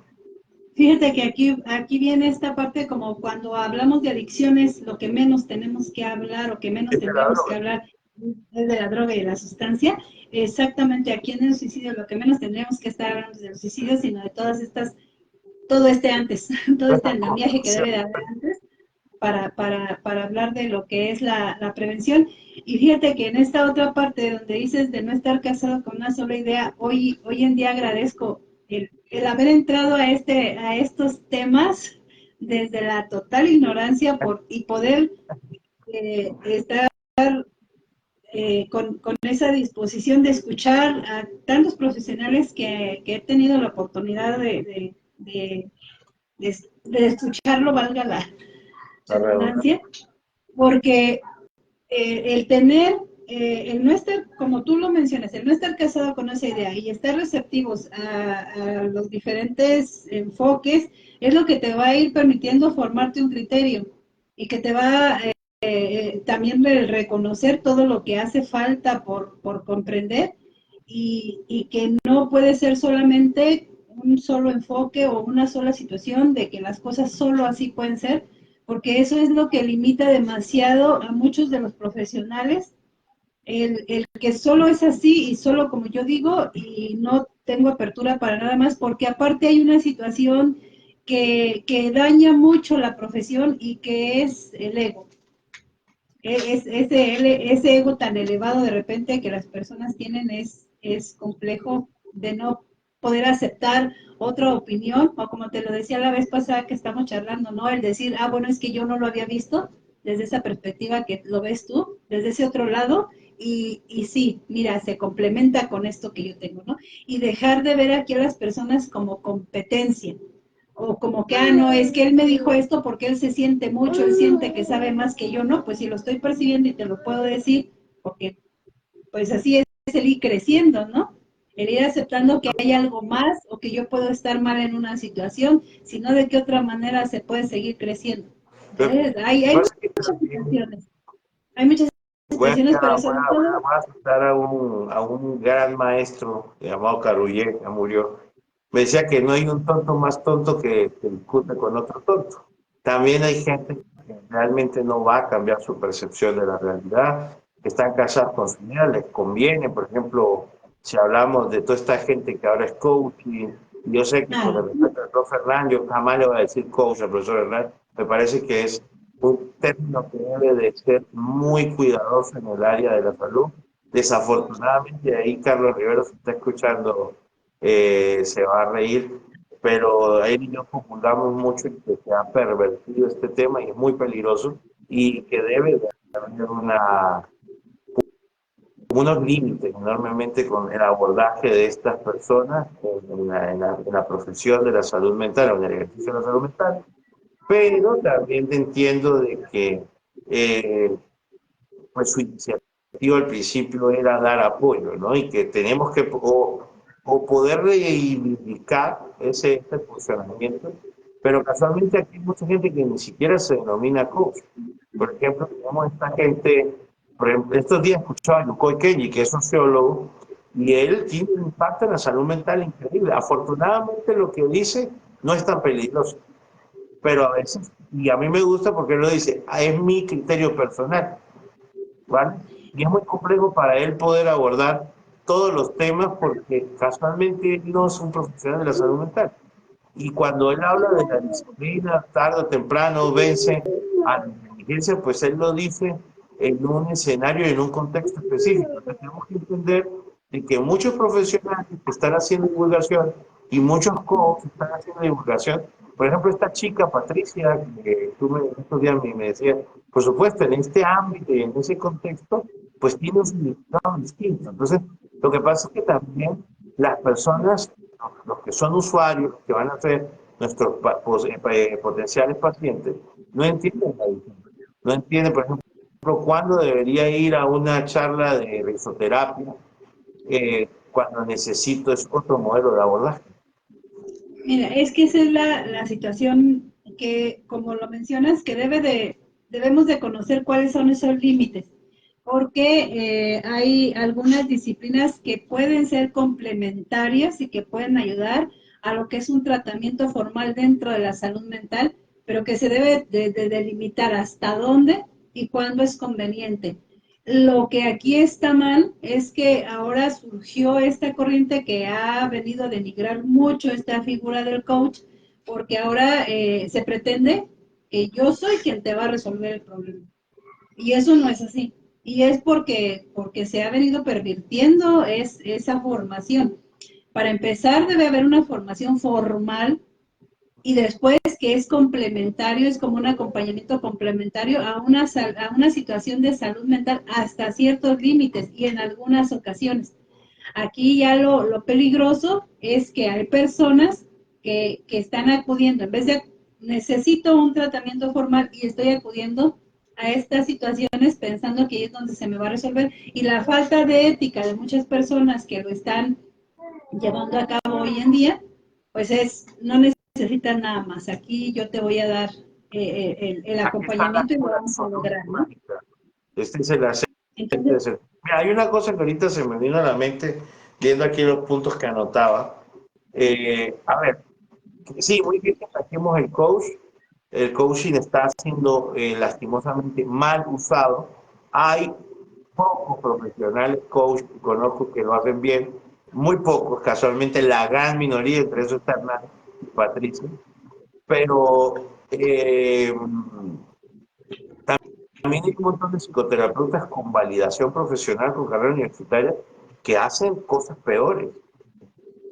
Fíjate que aquí viene esta parte como cuando hablamos de adicciones, lo que menos tenemos que hablar o que menos tendríamos que hablar es de la droga y de la sustancia. Exactamente, aquí en el suicidio lo que menos tendríamos que estar hablando del suicidio, sino de todo este antes, todo este andamiaje que debe de haber antes para hablar de lo que es la prevención. Y fíjate que en esta otra parte donde dices de no estar casado con una sola idea, hoy en día agradezco el haber entrado a estos temas desde la total ignorancia y poder estar con esa disposición de escuchar a tantos profesionales que he tenido la oportunidad de escucharlo, valga la redundancia, porque el no estar, como tú lo mencionas, el no estar casado con esa idea y estar receptivos a los diferentes enfoques es lo que te va a ir permitiendo formarte un criterio y que te va también reconocer todo lo que hace falta por comprender y que no puede ser solamente un solo enfoque o una sola situación de que las cosas solo así pueden ser, porque eso es lo que limita demasiado a muchos de los profesionales, el que solo es así y solo como yo digo y no tengo apertura para nada más, porque aparte hay una situación que daña mucho la profesión y que es el ego. Ese ego tan elevado de repente que las personas tienen es complejo de no poder aceptar otra opinión, o como te lo decía la vez pasada que estamos charlando, ¿no? El decir, bueno, es que yo no lo había visto desde esa perspectiva que lo ves tú, desde ese otro lado, y sí, mira, se complementa con esto que yo tengo, ¿no? Y dejar de ver aquí a las personas como competencia, o como que, no, es que él me dijo esto porque él se siente mucho, él siente que sabe más que yo, no, pues si lo estoy percibiendo y te lo puedo decir, porque pues así es el ir creciendo, ¿no? El ir aceptando que hay algo más o que yo puedo estar mal en una situación, sino de qué otra manera se puede seguir creciendo. Hay muchas situaciones, hay muchas situaciones, pero sobre todo, Voy a citar a un gran maestro llamado Carruyer, que murió. Me decía que no hay un tonto más tonto que discute con otro tonto. También hay gente que realmente no va a cambiar su percepción de la realidad, que están casados con su vida, les conviene, por ejemplo, si hablamos de toda esta gente que ahora es coaching, yo sé que con el respeto del profe Hernán, yo jamás le voy a decir coach al profesor Hernán, me parece que es un término que debe de ser muy cuidadoso en el área de la salud. Desafortunadamente, ahí Carlos Rivero se está escuchando, se va a reír, pero él y yo populamos mucho y que se ha pervertido este tema y es muy peligroso y que debe de haber unos límites enormemente con el abordaje de estas personas en la profesión de la salud mental o en el ejercicio de la salud mental, pero también te entiendo de que pues su iniciativa al principio era dar apoyo, ¿no? Y que tenemos que o poder reivindicar ese funcionamiento, pero casualmente aquí hay mucha gente que ni siquiera se denomina coach. Por ejemplo, tenemos esta gente, por ejemplo, estos días escuchaba a Yukoi Kenji, que es sociólogo, y él tiene un impacto en la salud mental increíble. Afortunadamente lo que dice no es tan peligroso, pero a veces, y a mí me gusta porque él lo dice, es mi criterio personal, ¿vale? Y es muy complejo para él poder abordar todos los temas porque casualmente él no es un profesional de la salud mental. Y cuando él habla de la disciplina, tarde o temprano vence a la inteligencia, pues él lo dice en un escenario y en un contexto específico. Entonces tenemos que entender de que muchos profesionales que están haciendo divulgación y muchos coaches están haciendo divulgación. Por ejemplo, esta chica Patricia, que tú estos días me decías, por supuesto, en este ámbito y en ese contexto, pues tiene un significado distinto. Entonces, lo que pasa es que también las personas, los que son usuarios, que van a ser nuestros potenciales pacientes, no entienden la diferencia. No entienden, por ejemplo, cuándo debería ir a una charla de risoterapia cuando necesito es otro modelo de abordaje. mira, es que esa es la situación que, como lo mencionas, que debemos de conocer cuáles son esos límites, porque hay algunas disciplinas que pueden ser complementarias y que pueden ayudar a lo que es un tratamiento formal dentro de la salud mental, pero que se debe de delimitar hasta dónde y cuándo es conveniente. Lo que aquí está mal es que ahora surgió esta corriente que ha venido a denigrar mucho esta figura del coach, porque ahora se pretende que yo soy quien te va a resolver el problema. Y eso no es así. Y es porque se ha venido pervirtiendo esa formación. Para empezar, debe haber una formación formal y después que es complementario, es como un acompañamiento complementario a una situación de salud mental hasta ciertos límites y en algunas ocasiones. Aquí ya lo peligroso es que hay personas que están acudiendo, en vez de necesito un tratamiento formal y estoy acudiendo a estas situaciones pensando que ahí es donde se me va a resolver. Y la falta de ética de muchas personas que lo están llevando a cabo hoy en día, pues no necesitas nada más. Aquí yo te voy a dar el acompañamiento y lo vamos a lograr, ¿no? Este es el Entonces, Mira, hay una cosa que ahorita se me vino a la mente viendo aquí los puntos que anotaba. A ver, sí, muy bien que saquemos el coach. El coaching está siendo lastimosamente mal usado. Hay pocos profesionales coach que conozco que lo hacen bien, muy pocos, casualmente la gran minoría, entre esos está Hernán y Patricia, pero también hay un montón de psicoterapeutas con validación profesional, con carrera universitaria, que hacen cosas peores.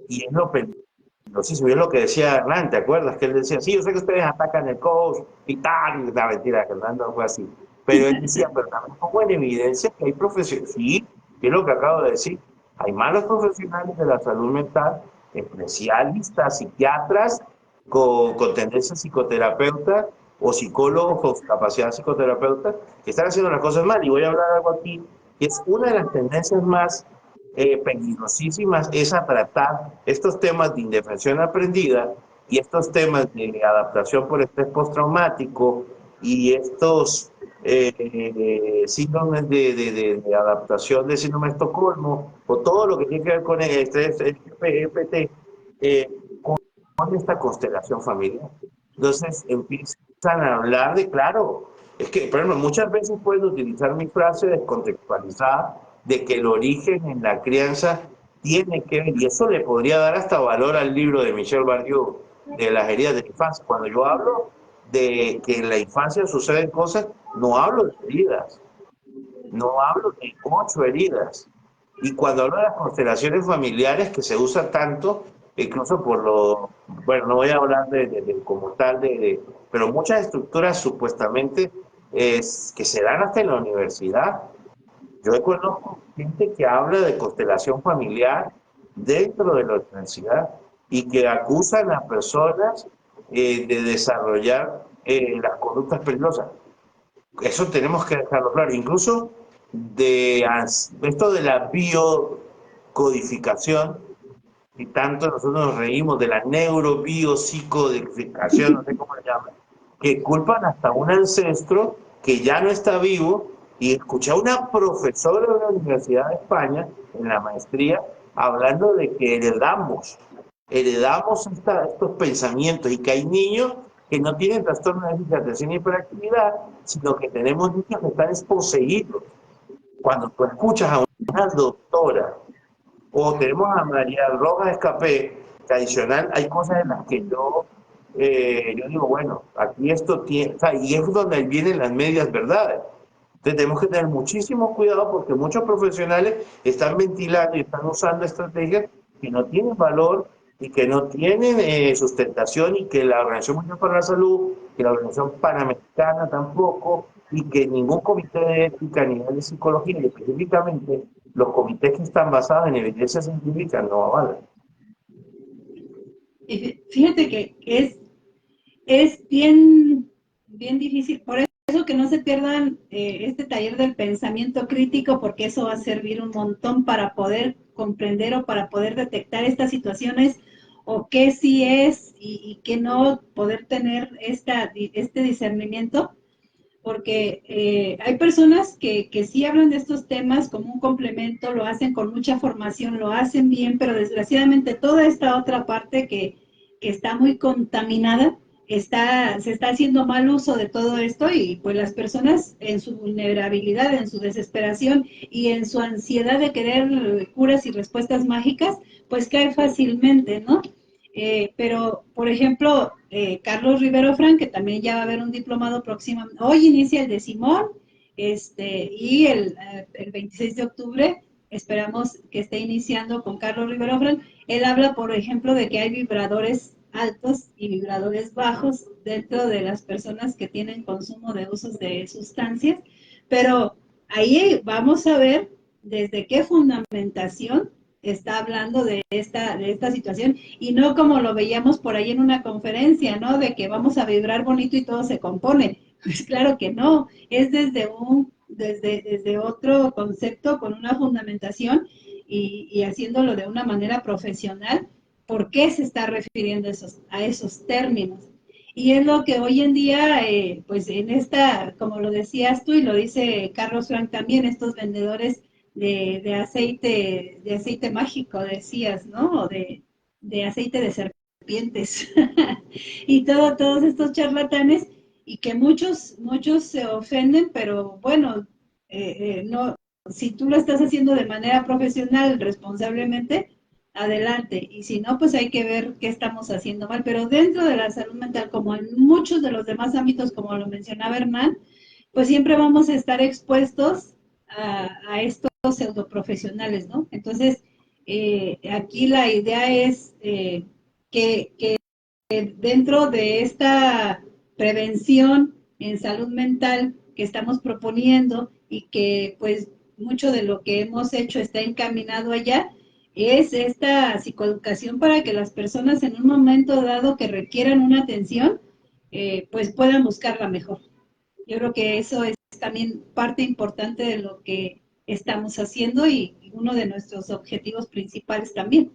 Y es lo peligrosísimo. Y es lo que decía Hernán, ¿te acuerdas? Que él decía, sí, yo sé que ustedes atacan el coach y tal. Y la mentira, que Hernán no fue así. Pero él decía, pero también pongo en evidencia que hay profesionales. Sí, es lo que acabo de decir. Hay malos profesionales de la salud mental, especialistas, psiquiatras con tendencia psicoterapeuta o psicólogos con capacidad psicoterapeuta que están haciendo las cosas mal. Y voy a hablar algo aquí, que es una de las tendencias más peligrosísimas, es a tratar estos temas de indefensión aprendida y estos temas de adaptación por estrés postraumático y estos síndromes de adaptación de síndrome de Estocolmo, o todo lo que tiene que ver con el estrés, el EPT, con esta constelación familiar. Entonces empiezan a hablar de, claro, es que, por ejemplo, muchas veces pueden utilizar mi frase descontextualizada de que el origen en la crianza tiene que ver, y eso le podría dar hasta valor al libro de Michel Barriot, de las heridas de la infancia. Cuando yo hablo de que en la infancia suceden cosas, no hablo de heridas, no hablo de 8 heridas. Y cuando hablo de las constelaciones familiares que se usa tanto, incluso por lo, bueno, no voy a hablar como tal, pero muchas estructuras supuestamente que se dan hasta en la universidad. Yo conozco gente que habla de constelación familiar dentro de la universidad y que acusan a personas de desarrollar las conductas peligrosas. Eso tenemos que dejarlo claro. Incluso esto de la biocodificación, y tanto nosotros nos reímos de la neurobiopsicodificación, no sé cómo le llaman, que culpan hasta un ancestro que ya no está vivo. Y escuché a una profesora de la Universidad de España, en la maestría, hablando de que heredamos estos pensamientos y que hay niños que no tienen trastorno de déficit de atención y hiperactividad, sino que tenemos niños que están desposeídos. Cuando tú escuchas a una doctora, o tenemos a María Rojas Escapé, que adicional hay cosas en las que yo digo, bueno, aquí esto tiene, o sea, y es donde vienen las medias verdades. Entonces tenemos que tener muchísimo cuidado porque muchos profesionales están ventilando y están usando estrategias que no tienen valor y que no tienen sustentación, y que la Organización Mundial para la Salud, que la Organización Panamericana tampoco, y que ningún comité de ética a nivel de psicología, y específicamente los comités que están basados en evidencia científica, no avalan. Fíjate que es bien, bien difícil, por eso que no se pierdan este taller del pensamiento crítico, porque eso va a servir un montón para poder comprender o para poder detectar estas situaciones, o qué sí es y qué no, poder tener este discernimiento, porque hay personas que sí hablan de estos temas como un complemento, lo hacen con mucha formación, lo hacen bien, pero desgraciadamente toda esta otra parte que está muy contaminada, se está haciendo mal uso de todo esto, y pues las personas en su vulnerabilidad, en su desesperación y en su ansiedad de querer curas y respuestas mágicas, pues cae fácilmente, ¿no? Pero, por ejemplo, Carlos Rivero Frank, que también ya va a haber un diplomado próximamente, hoy inicia el de Simón, y el 26 de octubre esperamos que esté iniciando con Carlos Rivero Frank. Él habla, por ejemplo, de que hay vibradores altos y vibradores bajos dentro de las personas que tienen consumo de usos de sustancias, pero ahí vamos a ver desde qué fundamentación está hablando de esta situación, y no como lo veíamos por ahí en una conferencia, ¿no? De que vamos a vibrar bonito y todo se compone. Pues claro que no, es desde otro concepto, con una fundamentación y haciéndolo de una manera profesional. ¿Por qué se está refiriendo a esos términos? Y es lo que hoy en día, pues en como lo decías tú y lo dice Carlos Frank también, estos vendedores de aceite mágico, decías, ¿no? O de aceite de serpientes. Y todos estos charlatanes, y que muchos se ofenden, pero bueno, no, si tú lo estás haciendo de manera profesional, responsablemente, adelante. Y si no, pues hay que ver qué estamos haciendo mal. Pero dentro de la salud mental, como en muchos de los demás ámbitos, como lo mencionaba Hernán, pues siempre vamos a estar expuestos a estos pseudoprofesionales, ¿no? Entonces, aquí la idea es que dentro de esta prevención en salud mental que estamos proponiendo, y que pues mucho de lo que hemos hecho está encaminado allá, es esta psicoeducación para que las personas en un momento dado que requieran una atención, pues puedan buscarla mejor. Yo creo que eso es también parte importante de lo que estamos haciendo, y uno de nuestros objetivos principales también.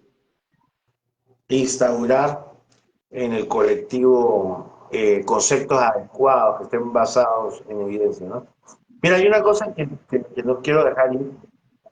Instaurar en el colectivo conceptos adecuados, que estén basados en evidencia, ¿no? Mira, hay una cosa que no quiero dejar ir,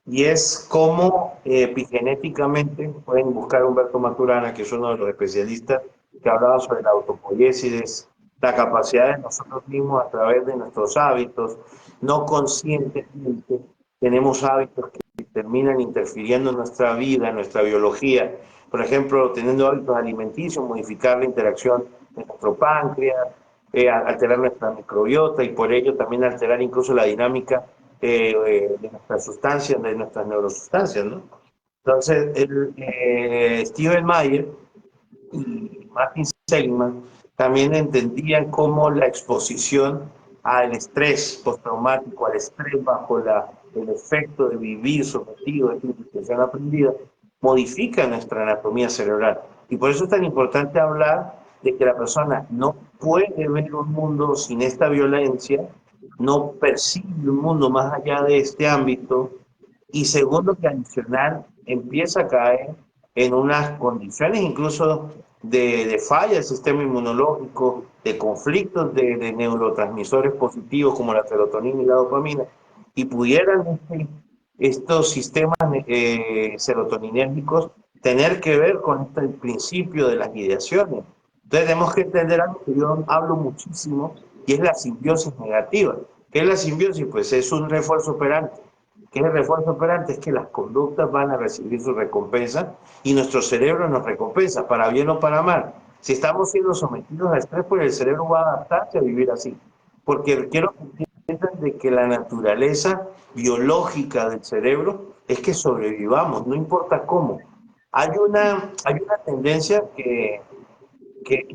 y es cómo epigenéticamente, pueden buscar a Humberto Maturana, que es uno de los especialistas que hablaba sobre la autopoiesis, la capacidad de nosotros mismos a través de nuestros hábitos, no conscientemente, tenemos hábitos que terminan interfiriendo en nuestra vida, en nuestra biología. Por ejemplo, teniendo hábitos alimenticios, modificar la interacción de nuestro páncreas, alterar nuestra microbiota y por ello también alterar incluso la dinámica de nuestras sustancias, de nuestras neurosustancias, ¿no? Entonces, Steven Mayer y Martin Seligman también entendían cómo la exposición al estrés postraumático, al estrés bajo el efecto de vivir sometido a esta intención aprendida, modifica nuestra anatomía cerebral. Y por eso es tan importante hablar de que la persona no puede ver un mundo sin esta violencia, no percibe un mundo más allá de este ámbito, y segundo, que adicional empieza a caer en unas condiciones incluso de falla del sistema inmunológico, de conflictos de neurotransmisores positivos como la serotonina y la dopamina, y pudieran estos sistemas serotoninérgicos tener que ver con el principio de las ideaciones. Entonces tenemos que entender algo que yo hablo muchísimo, y es la simbiosis negativa. ¿Qué es la simbiosis? Pues es un refuerzo operante. ¿Qué es el refuerzo operante? Es que las conductas van a recibir su recompensa y nuestro cerebro nos recompensa, para bien o para mal. Si estamos siendo sometidos a estrés, pues el cerebro va a adaptarse a vivir así. Porque quiero que entiendan de que la naturaleza biológica del cerebro es que sobrevivamos, no importa cómo. Hay una tendencia que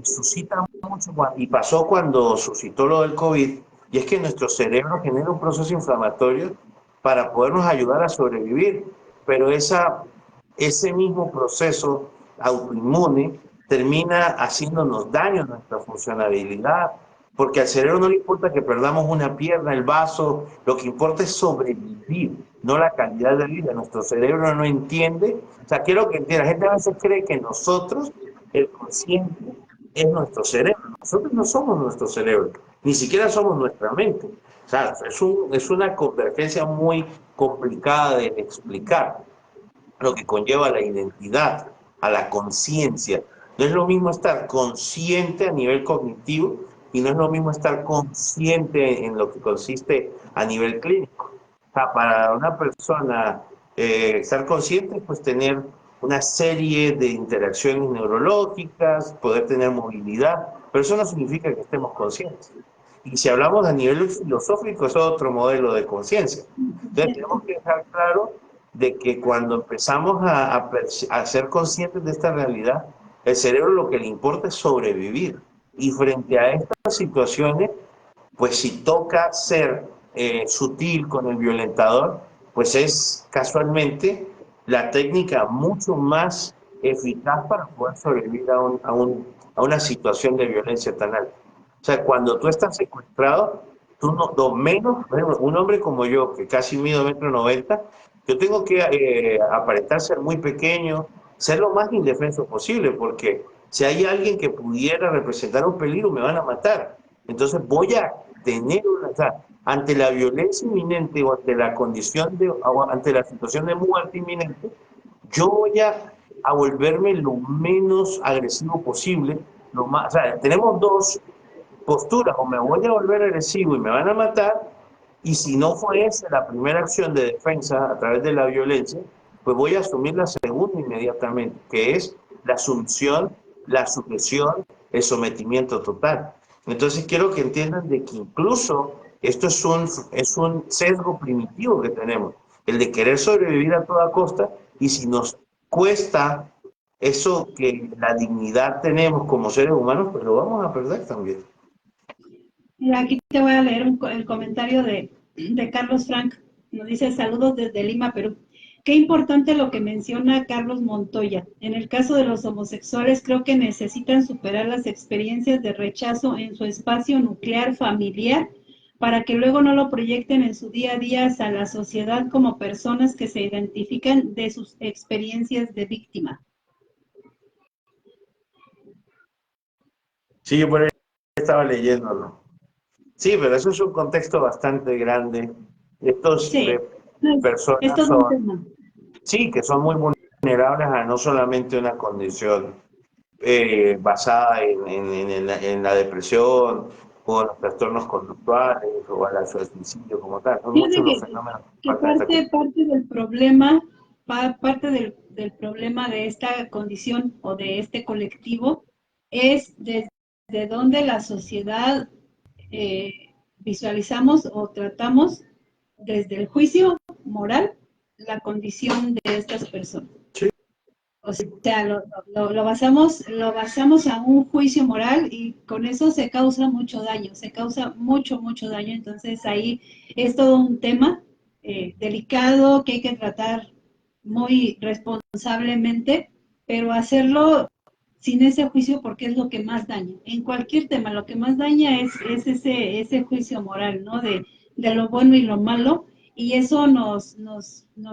suscita mucho, y pasó cuando suscitó lo del COVID, y es que nuestro cerebro genera un proceso inflamatorio para podernos ayudar a sobrevivir, pero ese mismo proceso autoinmune termina haciéndonos daño a nuestra funcionalidad, porque al cerebro no le importa que perdamos una pierna, el vaso, lo que importa es sobrevivir, no la calidad de vida. Nuestro cerebro no entiende, o sea, quiero que entienda, la gente a veces cree que nosotros, el consciente, es nuestro cerebro. Nosotros no somos nuestro cerebro, ni siquiera somos nuestra mente. O sea, es una convergencia muy complicada de explicar, lo que conlleva a la identidad, a la conciencia. No es lo mismo estar consciente a nivel cognitivo y no es lo mismo estar consciente en lo que consiste a nivel clínico. O sea, para una persona estar consciente, pues tener una serie de interacciones neurológicas, poder tener movilidad, pero eso no significa que estemos conscientes. Y si hablamos a nivel filosófico, es otro modelo de conciencia. Entonces tenemos que dejar claro de que cuando empezamos a ser conscientes de esta realidad, el cerebro lo que le importa es sobrevivir. Y frente a estas situaciones, pues si toca ser sutil con el violentador, pues es casualmente la técnica mucho más eficaz para poder sobrevivir a una situación de violencia tan alta. O sea, cuando tú estás secuestrado, tú no, lo menos, por ejemplo, un hombre como yo, que casi mido 1,90 m, yo tengo que aparentar ser muy pequeño, ser lo más indefenso posible, porque si hay alguien que pudiera representar un peligro, me van a matar. Entonces voy a tener o sea, ante la violencia inminente o ante la condición o ante la situación de muerte inminente, yo voy a volverme lo menos agresivo posible. O sea, tenemos dos posturas: o me voy a volver agresivo y me van a matar, y si no fue esa la primera acción de defensa a través de la violencia, pues voy a asumir la segunda inmediatamente, que es la sumisión, la sujeción, el sometimiento total. Entonces quiero que entiendan de que incluso esto es un sesgo primitivo que tenemos, el de querer sobrevivir a toda costa, y si nos cuesta eso que la dignidad tenemos como seres humanos, pues lo vamos a perder también. Y aquí te voy a leer el comentario de Carlos Frank. Nos dice: saludos desde Lima, Perú. Qué importante lo que menciona Carlos Montoya. En el caso de los homosexuales, creo que necesitan superar las experiencias de rechazo en su espacio nuclear familiar para que luego no lo proyecten en su día a día hacia la sociedad como personas que se identifican de sus experiencias de víctima. Sí, yo por estaba leyéndolo. Sí, pero eso es un contexto bastante grande. Estos Sí, es personas todo un son, tema. sí, que son muy vulnerables a no solamente una condición basada en la depresión o en los trastornos conductuales o al suicidio como tal. Son Fíjate muchos los fenómenos que que faltan esta parte del problema, parte del problema de esta condición o de este colectivo es desde donde la sociedad visualizamos o tratamos desde el juicio moral la condición de estas personas. Sí. O sea, lo basamos a un juicio moral y con eso se causa mucho daño, se causa mucho daño. Entonces ahí es todo un tema delicado que hay que tratar muy responsablemente, pero hacerlo sin ese juicio porque es lo que más daña. En cualquier tema, lo que más daña es ese juicio moral, ¿no? De lo bueno y lo malo, y eso nos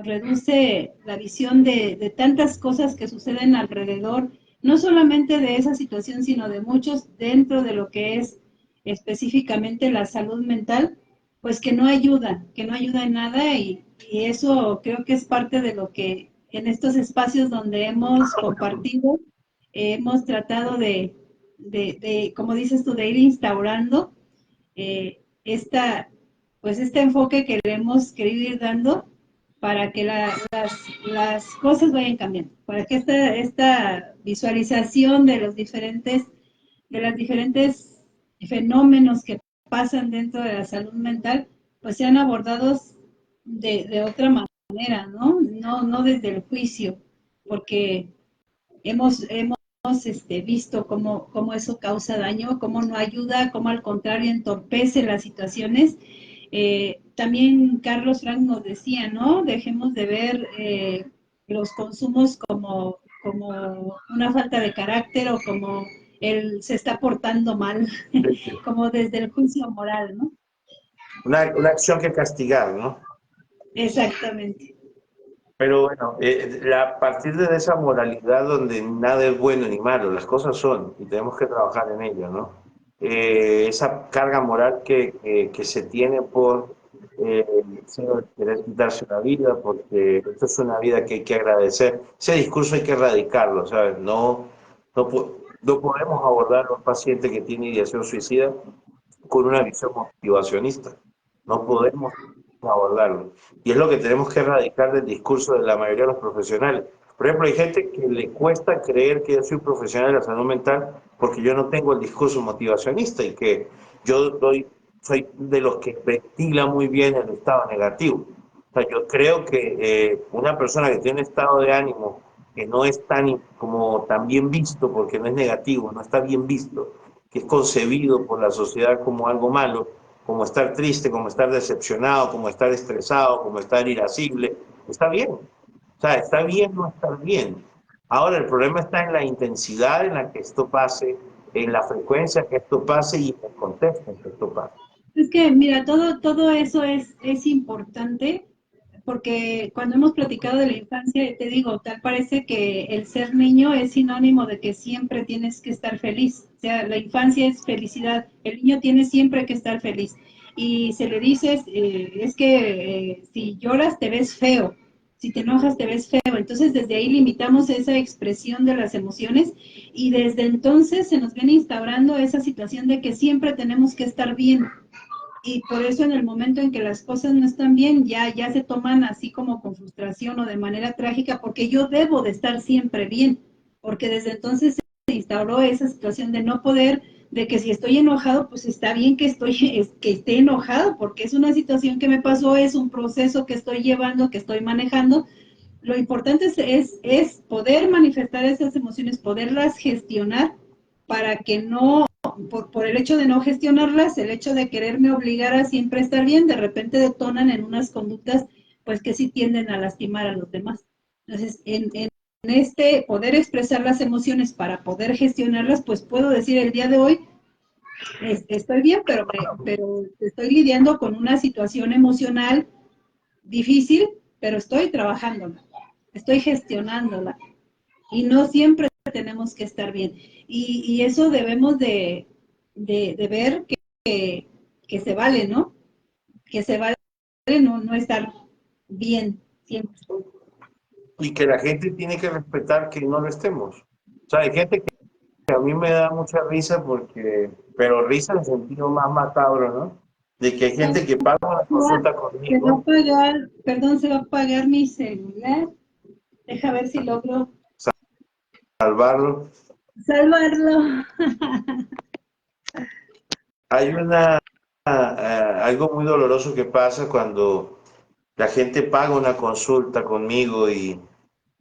reduce la visión de tantas cosas que suceden alrededor, no solamente de esa situación, sino de muchos dentro de lo que es específicamente la salud mental, pues que no ayuda en nada y eso creo que es parte de lo que en estos espacios donde hemos compartido, hemos tratado como dices tú, de ir instaurando esta, pues este enfoque que le hemos querido ir dando para que las cosas vayan cambiando, para que esta visualización de las diferentes fenómenos que pasan dentro de la salud mental, pues sean abordados de otra manera, ¿no? No desde el juicio, porque hemos visto cómo eso causa daño, cómo no ayuda, cómo al contrario entorpece las situaciones. También Carlos Frank nos decía, ¿no? Dejemos de ver los consumos como una falta de carácter o como él se está portando mal, como desde el juicio moral, ¿no? una acción que castigar, ¿no? Exactamente. Pero bueno, a partir de esa moralidad donde nada es bueno ni malo, las cosas son y tenemos que trabajar en ello, ¿no? Esa carga moral que se tiene por el deseo de querer quitarse la vida, porque esto es una vida que hay que agradecer. Ese discurso hay que erradicarlo, ¿sabes? No podemos abordar a un paciente que tiene ideación suicida con una visión motivacionista. No podemos abordarlo. Y es lo que tenemos que erradicar del discurso de la mayoría de los profesionales. Por ejemplo, hay gente que le cuesta creer que yo soy un profesional de la salud mental porque yo no tengo el discurso motivacionista y que soy de los que ventila muy bien el estado negativo. O sea, yo creo que una persona que tiene un estado de ánimo que no es tan bien visto, porque no es negativo, no está bien visto, que es concebido por la sociedad como algo malo, como estar triste, como estar decepcionado, como estar estresado, como estar irascible, está bien. O sea, está bien no estar bien. Ahora, el problema está en la intensidad en la que esto pase, en la frecuencia que esto pase y en el contexto en que esto pase. Es que, mira, todo eso es importante porque cuando hemos platicado de la infancia, te digo, tal parece que el ser niño es sinónimo de que siempre tienes que estar feliz. O sea, la infancia es felicidad, el niño tiene siempre que estar feliz. Y se le dice, es que si lloras te ves feo, si te enojas te ves feo. Entonces, desde ahí limitamos esa expresión de las emociones y desde entonces se nos viene instaurando esa situación de que siempre tenemos que estar bien y por eso en el momento en que las cosas no están bien, ya se toman así como con frustración o de manera trágica, porque yo debo de estar siempre bien, porque desde entonces se instauró esa situación de no poder, de que si estoy enojado, pues está bien que que esté enojado, porque es una situación que me pasó, es un proceso que estoy llevando, que estoy manejando. Lo importante es poder manifestar esas emociones, poderlas gestionar para que no por el hecho de no gestionarlas, el hecho de quererme obligar a siempre estar bien, de repente detonan en unas conductas pues que sí tienden a lastimar a los demás. Entonces, en este poder expresar las emociones para poder gestionarlas, pues puedo decir el día de hoy, estoy bien, pero estoy lidiando con una situación emocional difícil, pero estoy trabajándola, estoy gestionándola y no siempre tenemos que estar bien. Y eso debemos de de ver que se vale, ¿no? Que se vale no estar bien siempre. Y que la gente tiene que respetar que no lo estemos. O sea, hay gente que a mí me da mucha risa porque, pero risa en el sentido más macabro, ¿no? De que hay gente que paga una consulta Se va a conmigo, apagar, perdón, se va a apagar mi celular. Deja ver si logro salvarlo. salvarlo. Hay algo muy doloroso que pasa cuando la gente paga una consulta conmigo y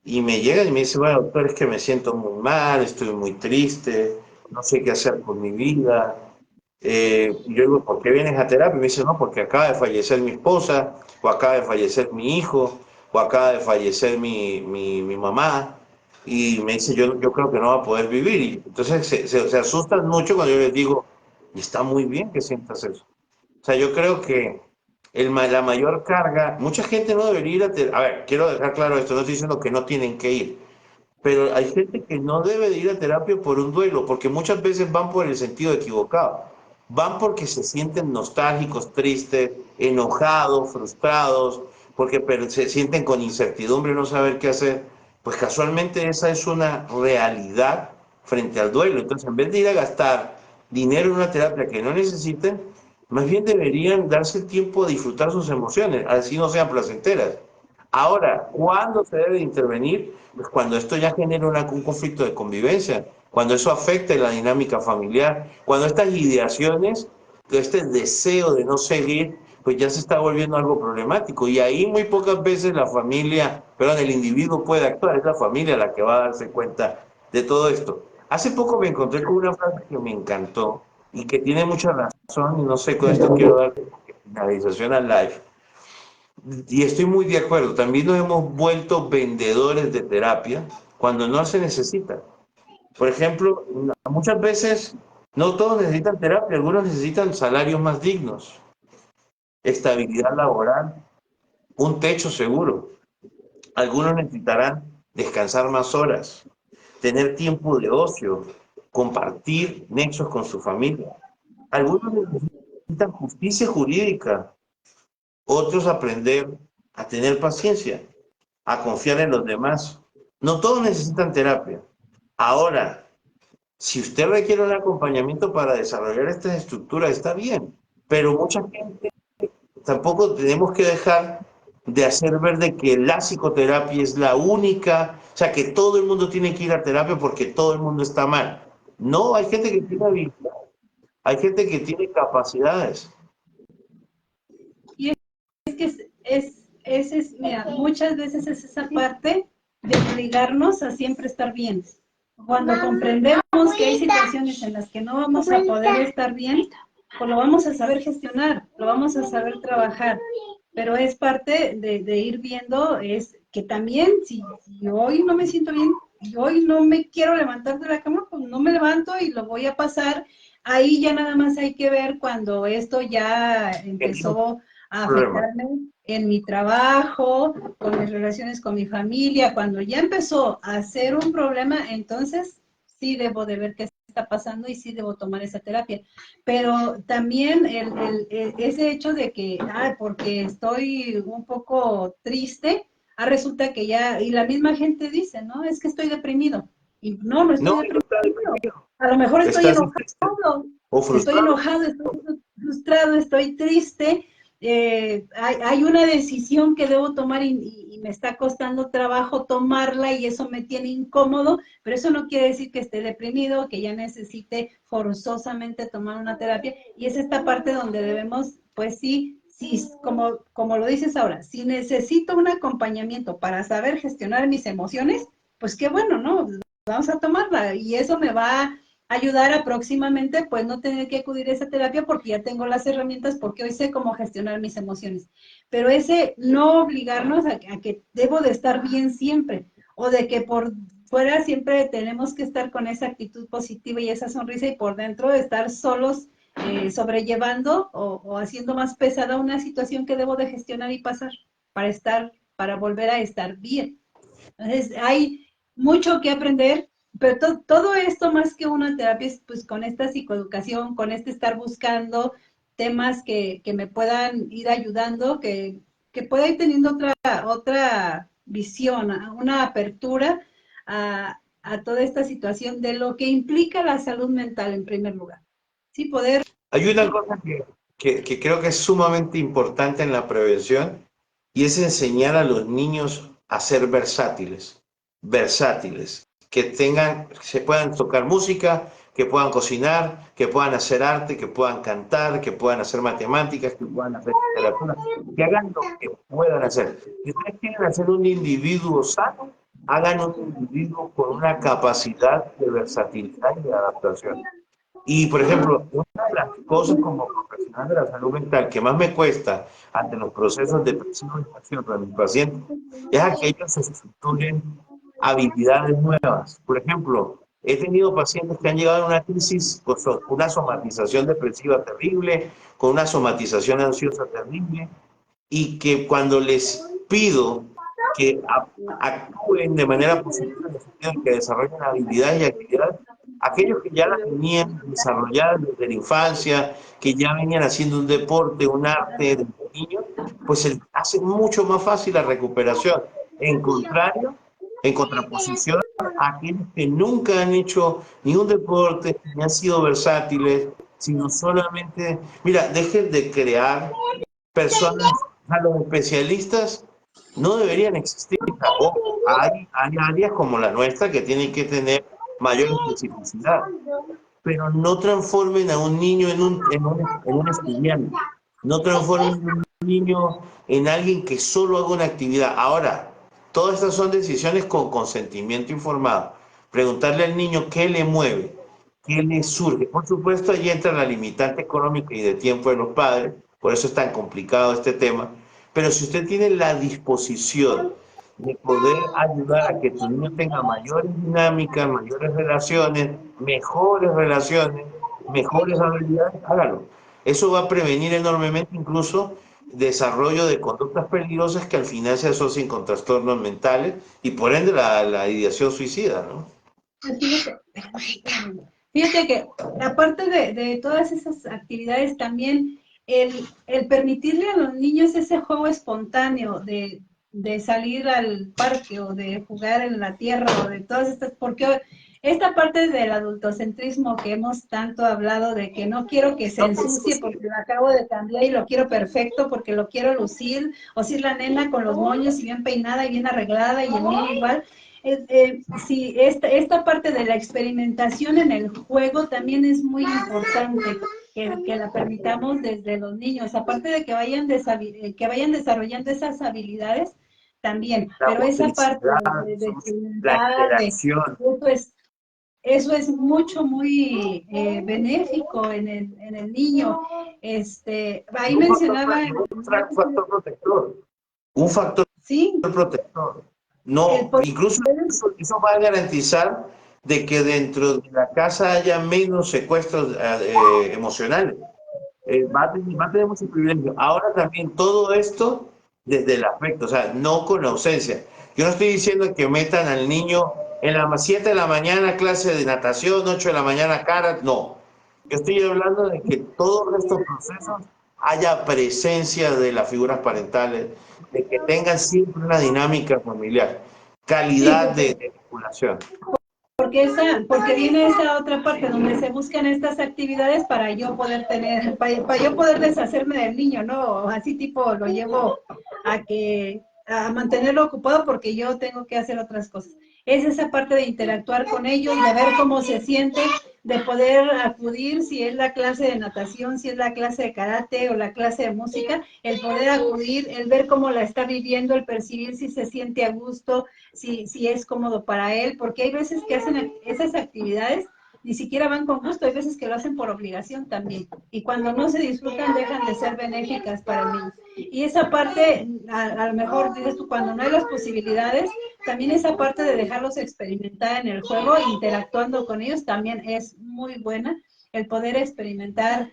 me llega y me dice, bueno, doctor, es que me siento muy mal, estoy muy triste, no sé qué hacer con mi vida. Y yo digo, ¿por qué vienes a terapia? Y me dice, no, porque acaba de fallecer mi esposa, o acaba de fallecer mi hijo, o acaba de fallecer mi mamá. Y me dice, yo creo que no va a poder vivir. Y entonces se asustan mucho cuando yo les digo, y está muy bien que sientas eso. O sea, yo creo que la mayor carga, mucha gente no debería ir a terapia. A ver, quiero dejar claro esto, no estoy diciendo que no tienen que ir, pero hay gente que no debe de ir a terapia por un duelo, porque muchas veces van por el sentido equivocado. Van porque se sienten nostálgicos, tristes, enojados, frustrados, porque se sienten con incertidumbre, no saber qué hacer. Pues casualmente esa es una realidad frente al duelo. Entonces, en vez de ir a gastar dinero en una terapia que no necesiten, más bien deberían darse el tiempo de disfrutar sus emociones, así no sean placenteras. Ahora, ¿cuándo se debe intervenir? Pues cuando esto ya genera un conflicto de convivencia, cuando eso afecte la dinámica familiar, cuando estas ideaciones, este deseo de no seguir, pues ya se está volviendo algo problemático. Y ahí muy pocas veces la familia, perdón, el individuo puede actuar, es la familia la que va a darse cuenta de todo esto. Hace poco me encontré con una frase que me encantó y que tiene mucha razón, y no sé, con esto quiero dar finalización al live. Y estoy muy de acuerdo, también nos hemos vuelto vendedores de terapia cuando no se necesita. Por ejemplo, muchas veces no todos necesitan terapia, algunos necesitan salarios más dignos, estabilidad laboral, un techo seguro. Algunos necesitarán descansar más horas, tener tiempo de ocio, compartir nexos con su familia. Algunos necesitan justicia jurídica, otros aprender a tener paciencia, a confiar en los demás. No todos necesitan terapia. Ahora, si usted requiere un acompañamiento para desarrollar estas estructuras, está bien, pero mucha gente tampoco tenemos que dejar de hacer ver de que la psicoterapia es la única, o sea, que todo el mundo tiene que ir a terapia porque todo el mundo está mal. No, hay gente que tiene habilidad, hay gente que tiene capacidades. Y es que mira, muchas veces es esa parte de obligarnos a siempre estar bien. Cuando comprendemos que hay situaciones en las que no vamos a poder estar bien, pues lo vamos a saber gestionar, lo vamos a saber trabajar. Pero es parte de ir viendo, es que también, si hoy no me siento bien, y hoy no me quiero levantar de la cama, pues no me levanto y lo voy a pasar. Ahí ya nada más hay que ver cuando esto ya empezó a Problema. afectarme en mi trabajo, con mis relaciones con mi familia, cuando ya empezó a ser un problema, entonces sí debo de ver qué está pasando y sí debo tomar esa terapia. Pero también ese hecho de que, porque estoy un poco triste, resulta que ya, y la misma gente dice, ¿no? Es que estoy deprimido. Y no estoy No, no deprimido. está deprimido. A lo mejor estoy Estás enojado, o estoy frustrado. enojado, estoy frustrado, estoy triste, hay una decisión que debo tomar y me está costando trabajo tomarla y eso me tiene incómodo, pero eso no quiere decir que esté deprimido, que ya necesite forzosamente tomar una terapia y es esta parte donde debemos, pues sí, como lo dices ahora, si necesito un acompañamiento para saber gestionar mis emociones, pues qué bueno, ¿no? Vamos a tomarla y eso me va a ayudar a próximamente pues no tener que acudir a esa terapia porque ya tengo las herramientas, porque hoy sé cómo gestionar mis emociones. Pero ese no obligarnos a que debo de estar bien siempre o de que por fuera siempre tenemos que estar con esa actitud positiva y esa sonrisa y por dentro de estar solos sobrellevando o haciendo más pesada una situación que debo de gestionar y pasar para volver a estar bien. Entonces, hay mucho que aprender, pero todo esto más que una terapia es pues con esta psicoeducación, con este estar buscando temas que me puedan ir ayudando, que pueda ir teniendo otra visión, una apertura a toda esta situación de lo que implica la salud mental en primer lugar. Sí, poder. Hay una cosa que creo que es sumamente importante en la prevención y es enseñar a los niños a ser versátiles, versátiles, que se puedan tocar música, que puedan cocinar, que puedan hacer arte, que puedan cantar, que puedan hacer matemáticas, que puedan hacer literatura, que hagan lo que puedan hacer. Si ustedes quieren hacer un individuo sano, hagan un individuo con una capacidad de versatilidad y de adaptación. Y, por ejemplo, una de las cosas como profesional de la salud mental que más me cuesta ante los procesos depresivos y ansiosos de mis pacientes es a que ellos se estructuren habilidades nuevas. Por ejemplo, he tenido pacientes que han llegado a una crisis con una somatización depresiva terrible, con una somatización ansiosa terrible, y que cuando les pido que actúen de manera positiva en el sentido de que desarrollen habilidades y actividades, aquellos que ya las tenían desarrolladas desde la infancia, que ya venían haciendo un deporte, un arte desde niños, pues se les hace mucho más fácil la recuperación. En contrario, en contraposición a aquellos que nunca han hecho ni un deporte, ni han sido versátiles, sino solamente, mira, dejen de crear personas, a los especialistas no deberían existir. O hay áreas como la nuestra que tienen que tener mayor especificidad, pero no transformen a un niño en un estudiante, no transformen a un niño en alguien que solo haga una actividad. Ahora, todas estas son decisiones con consentimiento informado. Preguntarle al niño qué le mueve, qué le surge. Por supuesto, ahí entra la limitante económica y de tiempo de los padres, por eso es tan complicado este tema. Pero si usted tiene la disposición de poder ayudar a que tu niño tenga mayores dinámicas, mejores relaciones, mejores habilidades, hágalo. Eso va a prevenir enormemente incluso desarrollo de conductas peligrosas que al final se asocian con trastornos mentales y por ende la ideación suicida, ¿no? Fíjate que aparte de todas esas actividades también el permitirle a los niños ese juego espontáneo de salir al parque o de jugar en la tierra o de todas estas, porque esta parte del adultocentrismo que hemos tanto hablado de que no quiero que se ensucie porque lo acabo de cambiar y lo quiero perfecto porque lo quiero lucir, o si la nena con los moños y bien peinada y bien arreglada y el niño igual. Sí, esta parte de la experimentación en el juego también es muy importante que la permitamos desde los niños, aparte de que vayan desarrollando esas habilidades también, La pero esa parte motricidad, de la experimentar, interacción. eso es muy benéfico en el niño. Ahí mencionaba. Un factor protector. Un factor Sí, protector. No, incluso eso va a garantizar de que dentro de la casa haya menos secuestros emocionales. Va a tener mucho privilegio. Ahora también todo esto desde el afecto, o sea, no con ausencia. Yo no estoy diciendo que metan al niño en las 7 de la mañana clase de natación, 8 de la mañana karate, no. Yo estoy hablando de que todos estos procesos haya presencia de las figuras parentales, de que tengan siempre una dinámica familiar, sí, calidad de vinculación. porque viene esa otra parte donde se buscan estas actividades para yo poder para yo poder deshacerme del niño, ¿no? Así tipo lo llevo a mantenerlo ocupado porque yo tengo que hacer otras cosas. Es esa parte de interactuar con ellos, de ver cómo se siente, de poder acudir, si es la clase de natación, si es la clase de karate o la clase de música, el poder acudir, el ver cómo la está viviendo, el percibir si se siente a gusto, si es cómodo para él, porque hay veces que hacen esas actividades, ni siquiera van con gusto, hay veces que lo hacen por obligación también, y cuando no se disfrutan dejan de ser benéficas para el niño. Y esa parte, a lo mejor dices tú, cuando no hay las posibilidades, también esa parte de dejarlos experimentar en el juego, interactuando con ellos, también es muy buena, el poder experimentar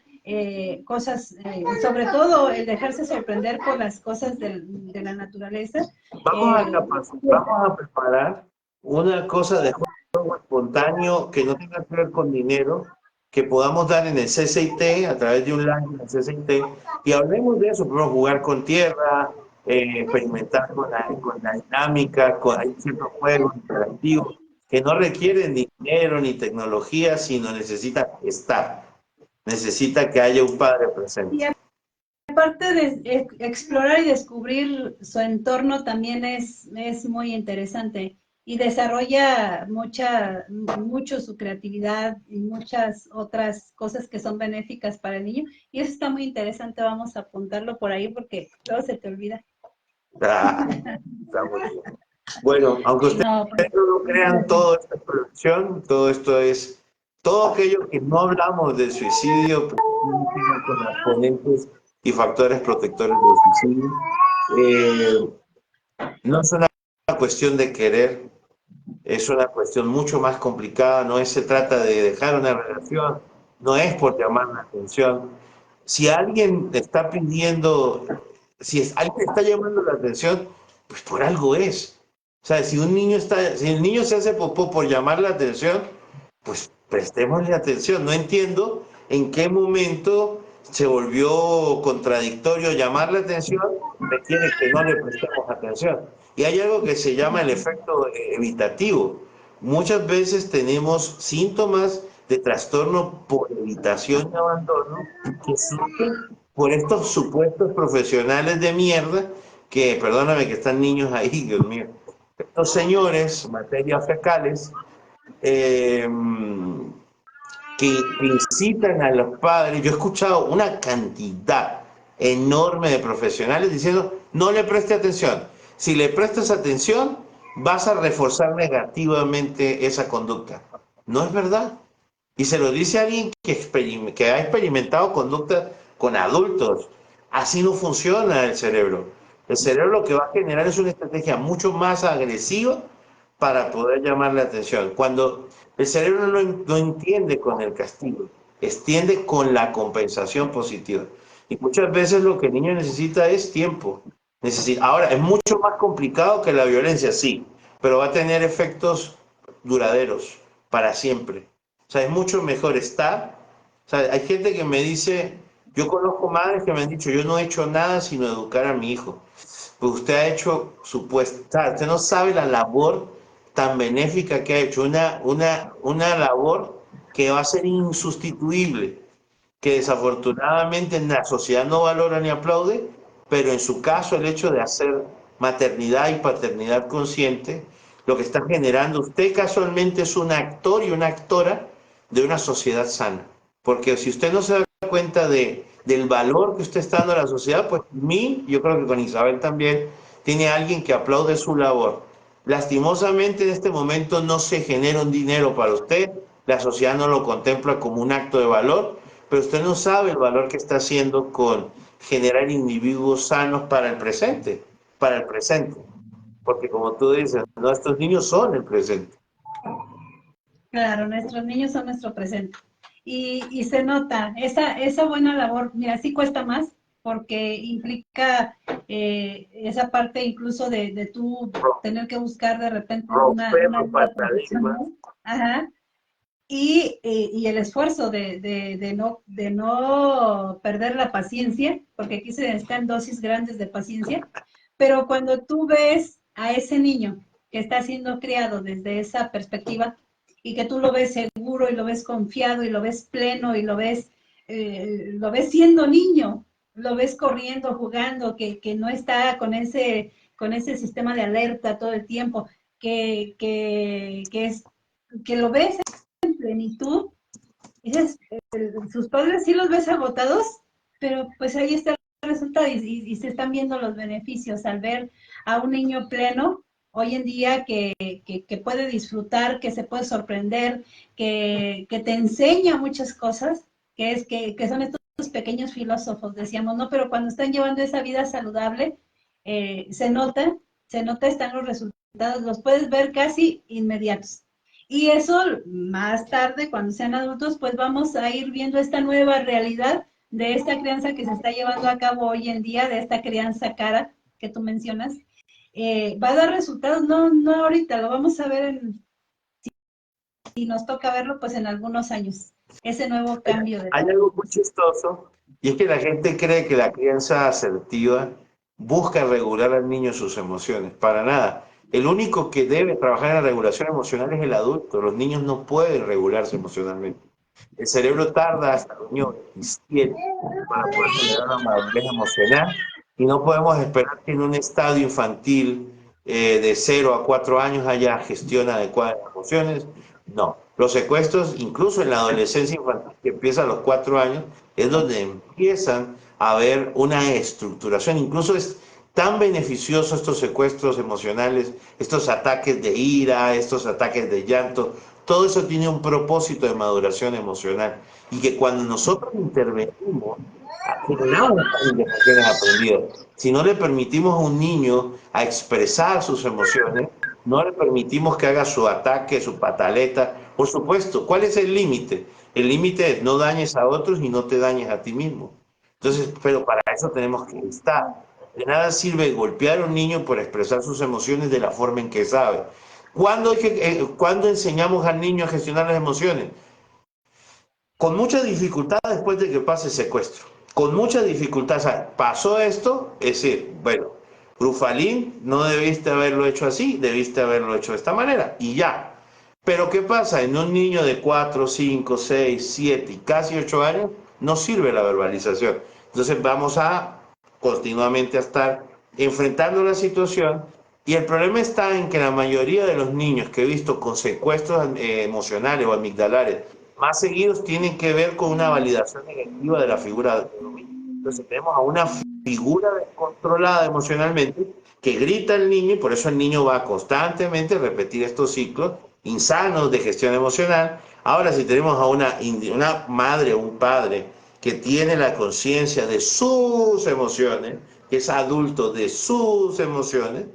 cosas, sobre todo el dejarse sorprender por las cosas de la naturaleza. Vamos a preparar una cosa de juego algo espontáneo que no tenga que ver con dinero, que podamos dar en el CCIT, a través de un live en el CCIT, y hablemos de eso, podemos jugar con tierra, experimentar con la dinámica, hay ciertos juegos interactivos que no requieren dinero ni tecnología, sino necesita estar, necesita que haya un padre Y presente. aparte de explorar y descubrir su entorno también es muy interesante y desarrolla mucho su creatividad y muchas otras cosas que son benéficas para el niño. Y eso está muy interesante, vamos a apuntarlo por ahí porque luego se te olvida. Ah, está muy bien. Bueno, aunque Sí, ustedes no, pues, no lo crean, toda esta producción, todo esto es, todo aquello que no hablamos del suicidio, pues, tiene que ver con las ponentes y factores protectores del suicidio. No es una cuestión de querer, es una cuestión mucho más complicada, no se trata de dejar una relación, no es por llamar la atención. Si alguien te está pidiendo, alguien está llamando la atención, pues por algo es. O sea, si el niño se hace popó por llamar la atención, pues prestémosle atención. No entiendo en qué momento se volvió contradictorio llamar la atención, requiere que no le prestemos atención. Y hay algo que se llama el efecto evitativo. Muchas veces tenemos síntomas de trastorno por evitación y abandono que surgen por estos supuestos profesionales de mierda que, perdóname que están niños ahí, Dios mío, estos señores, materias fecales, eh, que incitan a los padres. Yo he escuchado una cantidad enorme de profesionales diciendo, no le preste atención. Si le prestas atención, vas a reforzar negativamente esa conducta. No es verdad. Y se lo dice alguien que ha experimentado conducta con adultos. Así no funciona el cerebro. El cerebro lo que va a generar es una estrategia mucho más agresiva para poder llamar la atención. Cuando el cerebro no entiende con el castigo, entiende con la compensación positiva. Y muchas veces lo que el niño necesita es tiempo. Ahora, es mucho más complicado que la violencia, sí, pero va a tener efectos duraderos, para siempre. O sea, es mucho mejor estar. O sea, hay gente que me dice, yo conozco madres que me han dicho, yo no he hecho nada sino educar a mi hijo. Pues usted ha hecho usted no sabe la labor tan benéfica que ha hecho, una labor que va a ser insustituible, que desafortunadamente la sociedad no valora ni aplaude, pero en su caso el hecho de hacer maternidad y paternidad consciente, lo que está generando, usted casualmente es un actor y una actora de una sociedad sana. Porque si usted no se da cuenta del valor que usted está dando a la sociedad, pues yo creo que con Isabel también, tiene alguien que aplaude su labor. Lastimosamente en este momento no se genera un dinero para usted, la sociedad no lo contempla como un acto de valor, pero usted no sabe el valor que está haciendo con generar individuos sanos para el presente. Porque como tú dices, nuestros niños son el presente. claro, nuestros niños son nuestro presente. Y se nota esa buena labor. Mira, sí cuesta más porque implica esa parte incluso de tú tener que buscar de repente una Rompemos ayuda paradigmas. profesional. Ajá. Y el esfuerzo de no perder la paciencia, porque aquí se necesitan dosis grandes de paciencia, pero cuando tú ves a ese niño que está siendo criado desde esa perspectiva y que tú lo ves seguro y lo ves confiado y lo ves pleno y lo ves siendo niño, lo ves corriendo, jugando, que no está con ese sistema de alerta todo el tiempo, que lo ves plenitud, dices, sus padres sí los ves agotados, pero pues ahí está el resultado y se están viendo los beneficios al ver a un niño pleno hoy en día que puede disfrutar, que se puede sorprender, que te enseña muchas cosas, que son estos pequeños filósofos, decíamos, ¿no? Pero cuando están llevando esa vida saludable, se nota, están los resultados, los puedes ver casi inmediatos. Y eso más tarde, cuando sean adultos, pues vamos a ir viendo esta nueva realidad de esta crianza que se está llevando a cabo hoy en día, de esta crianza cara que tú mencionas. Va a dar resultados, no ahorita, lo vamos a ver en y nos toca verlo pues en algunos años, ese nuevo cambio de... Hay algo muy chistoso, y es que la gente cree que la crianza asertiva busca regular al niño sus emociones. Para nada. El único que debe trabajar en la regulación emocional es el adulto. Los niños no pueden regularse emocionalmente. El cerebro tarda hasta el año 27 para poder generar una madurez emocional y no podemos esperar que en un estadio infantil de 0 a 4 años haya gestión adecuada de emociones. No, los secuestros, incluso en la adolescencia infantil, que empieza a los 4 años, es donde empiezan a haber una estructuración. Incluso es tan beneficioso estos secuestros emocionales, estos ataques de ira, estos ataques de llanto, todo eso tiene un propósito de maduración emocional. Y que cuando nosotros intervenimos, generamos estas indefensiones aprendidas. Si no le permitimos a un niño a expresar sus emociones, no le permitimos que haga su ataque, su pataleta. Por supuesto, ¿cuál es el límite? El límite es no dañes a otros y no te dañes a ti mismo. Entonces, pero para eso tenemos que estar. De nada sirve golpear a un niño por expresar sus emociones de la forma en que sabe. ¿Cuándo enseñamos al niño a gestionar las emociones? Con mucha dificultad después de que pase el secuestro. Con mucha dificultad. O sea, pasó esto, es decir, bueno, Brufalín, no debiste haberlo hecho así, debiste haberlo hecho de esta manera, y ya. Pero ¿qué pasa? En un niño de 4, 5, 6, 7 y casi 8 años, no sirve la verbalización. Entonces vamos a continuamente a estar enfrentando la situación y el problema está en que la mayoría de los niños que he visto con secuestros emocionales o amigdalares más seguidos tienen que ver con una validación negativa de la figura de dominio. Entonces tenemos a una figura descontrolada emocionalmente que grita al niño y por eso el niño va constantemente a repetir estos ciclos insanos de gestión emocional. Ahora si tenemos a una madre o un padre que tiene la conciencia de sus emociones, que es adulto de sus emociones,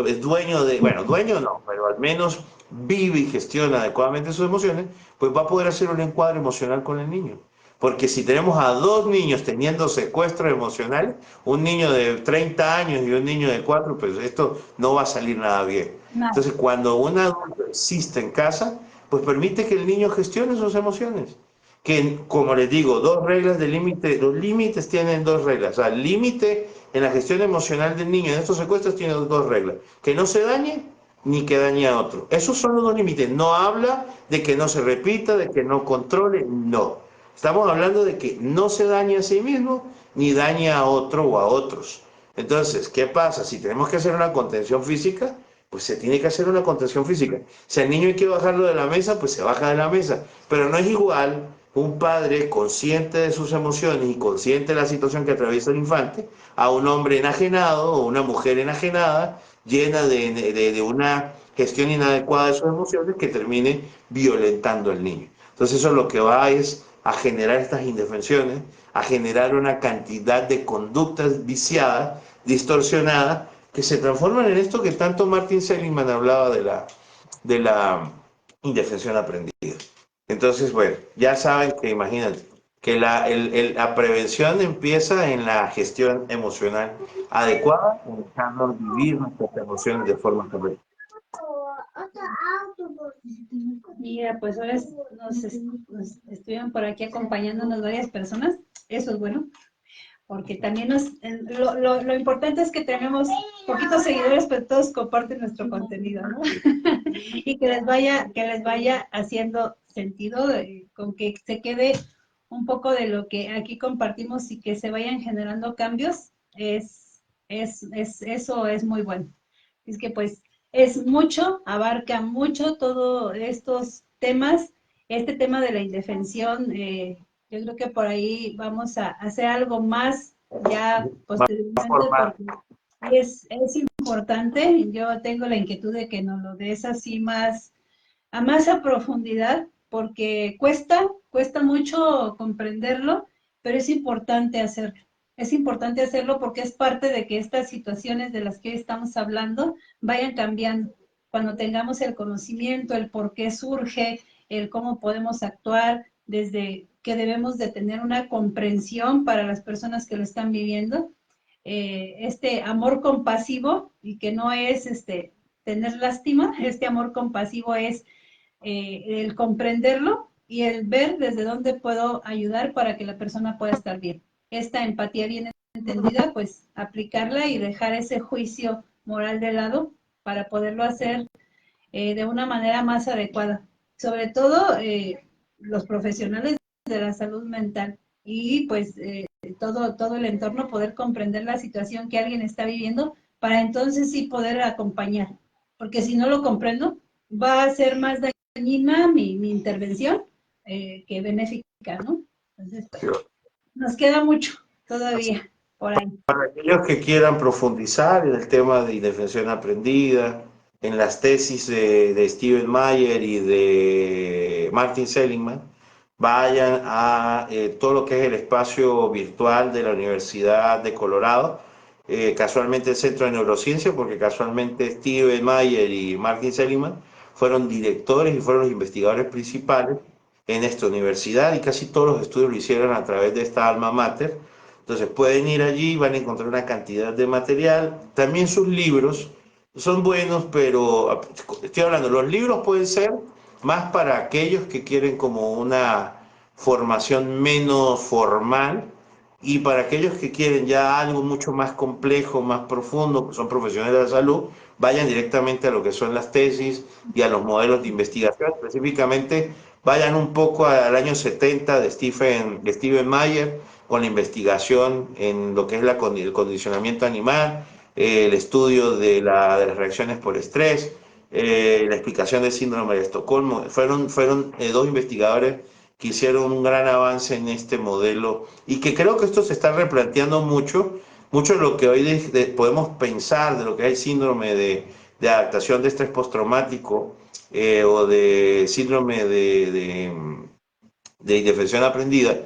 es dueño de, bueno, dueño no, pero al menos vive y gestiona adecuadamente sus emociones, pues va a poder hacer un encuadre emocional con el niño. Porque si tenemos a dos niños teniendo secuestros emocionales, un niño de 30 años y un niño de 4, pues esto no va a salir nada bien. Nada. Entonces, cuando un adulto existe en casa, pues permite que el niño gestione sus emociones. Que, como les digo, dos reglas de límite, los límites tienen dos reglas. O sea, el límite en la gestión emocional del niño en estos secuestros tiene dos reglas. Que no se dañe ni que dañe a otro. Esos son los dos límites. No habla de que no se repita, de que no controle, no. Estamos hablando de que no se dañe a sí mismo ni dañe a otro o a otros. Entonces, ¿qué pasa? Si tenemos que hacer una contención física, pues se tiene que hacer una contención física. Si al niño hay que bajarlo de la mesa, pues se baja de la mesa. Pero no es igual un padre consciente de sus emociones y consciente de la situación que atraviesa el infante a un hombre enajenado o una mujer enajenada llena de una gestión inadecuada de sus emociones que termine violentando al niño. Entonces eso lo que va es a generar estas indefensiones, a generar una cantidad de conductas viciadas, distorsionadas, que se transforman en esto que tanto Martin Seligman hablaba de la indefensión aprendida. Entonces, bueno, ya saben que imagínate, que la prevención empieza en la gestión emocional adecuada, en dejarnos vivir nuestras emociones de forma correcta. Otro autobús. Mira, pues ahora nos estuvieron por aquí acompañándonos varias personas, eso es bueno, porque también lo importante es que tenemos poquitos seguidores, pero todos comparten nuestro contenido, ¿no? Y que les vaya haciendo sentido, con que se quede un poco de lo que aquí compartimos y que se vayan generando cambios, eso es muy bueno. Es que pues es mucho, abarca mucho todos estos temas, este tema de la indefensión, yo creo que por ahí vamos a hacer algo más ya posteriormente porque es importante. Yo tengo la inquietud de que nos lo des así más, a más a profundidad, porque cuesta mucho comprenderlo, pero es importante hacerlo. Es importante hacerlo porque es parte de que estas situaciones de las que hoy estamos hablando vayan cambiando. Cuando tengamos el conocimiento, el por qué surge, el cómo podemos actuar, desde que debemos de tener una comprensión para las personas que lo están viviendo, este amor compasivo, y que no es tener lástima, este amor compasivo es el comprenderlo y el ver desde dónde puedo ayudar para que la persona pueda estar bien. Esta empatía bien entendida, pues aplicarla y dejar ese juicio moral de lado para poderlo hacer de una manera más adecuada. Sobre todo los profesionales de la salud mental y pues todo el entorno, poder comprender la situación que alguien está viviendo para entonces sí poder acompañar. Porque si no lo comprendo, va a ser más dañina mi intervención que benéfica, ¿no? Entonces, pues, nos queda mucho todavía por ahí. Para aquellos que quieran profundizar en el tema de indefensión aprendida, en las tesis de Stephen Mayer y de Martin Seligman, vayan a todo lo que es el espacio virtual de la Universidad de Colorado, casualmente el Centro de Neurociencia, porque casualmente Stephen Mayer y Martin Seligman fueron directores y fueron los investigadores principales en esta universidad, y casi todos los estudios lo hicieron a través de esta alma mater. Entonces pueden ir allí, van a encontrar una cantidad de material. También sus libros son buenos, pero estoy hablando, los libros pueden ser más para aquellos que quieren como una formación menos formal, y para aquellos que quieren ya algo mucho más complejo, más profundo, que son profesionales de la salud, vayan directamente a lo que son las tesis y a los modelos de investigación. Específicamente, vayan un poco al año 70 de Stephen Mayer, con la investigación en lo que es el condicionamiento animal, el estudio de las reacciones por estrés, la explicación del síndrome de Estocolmo. Fueron dos investigadores que hicieron un gran avance en este modelo, y que creo que esto se está replanteando mucho de lo que hoy podemos pensar de lo que es el síndrome de adaptación de estrés postraumático, o de síndrome de indefensión aprendida.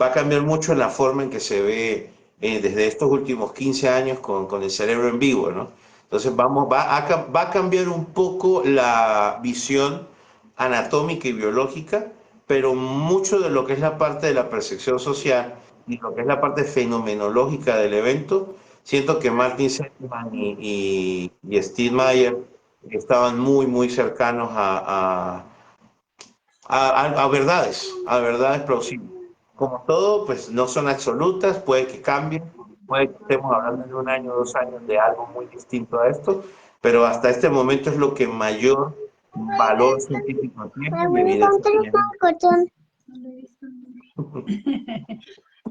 Va a cambiar mucho la forma en que se ve desde estos últimos 15 años con el cerebro en vivo, ¿no? Entonces va a cambiar un poco la visión anatómica y biológica, pero mucho de lo que es la parte de la percepción social y lo que es la parte fenomenológica del evento, siento que Martin Seligman y Steve Mayer estaban muy cercanos a verdades plausibles. Como todo, pues no son absolutas, puede que cambien, puede que estemos hablando de un año, 2 años de algo muy distinto a esto, pero hasta este momento es lo que mayor valor científico tiene y evidencia tiene.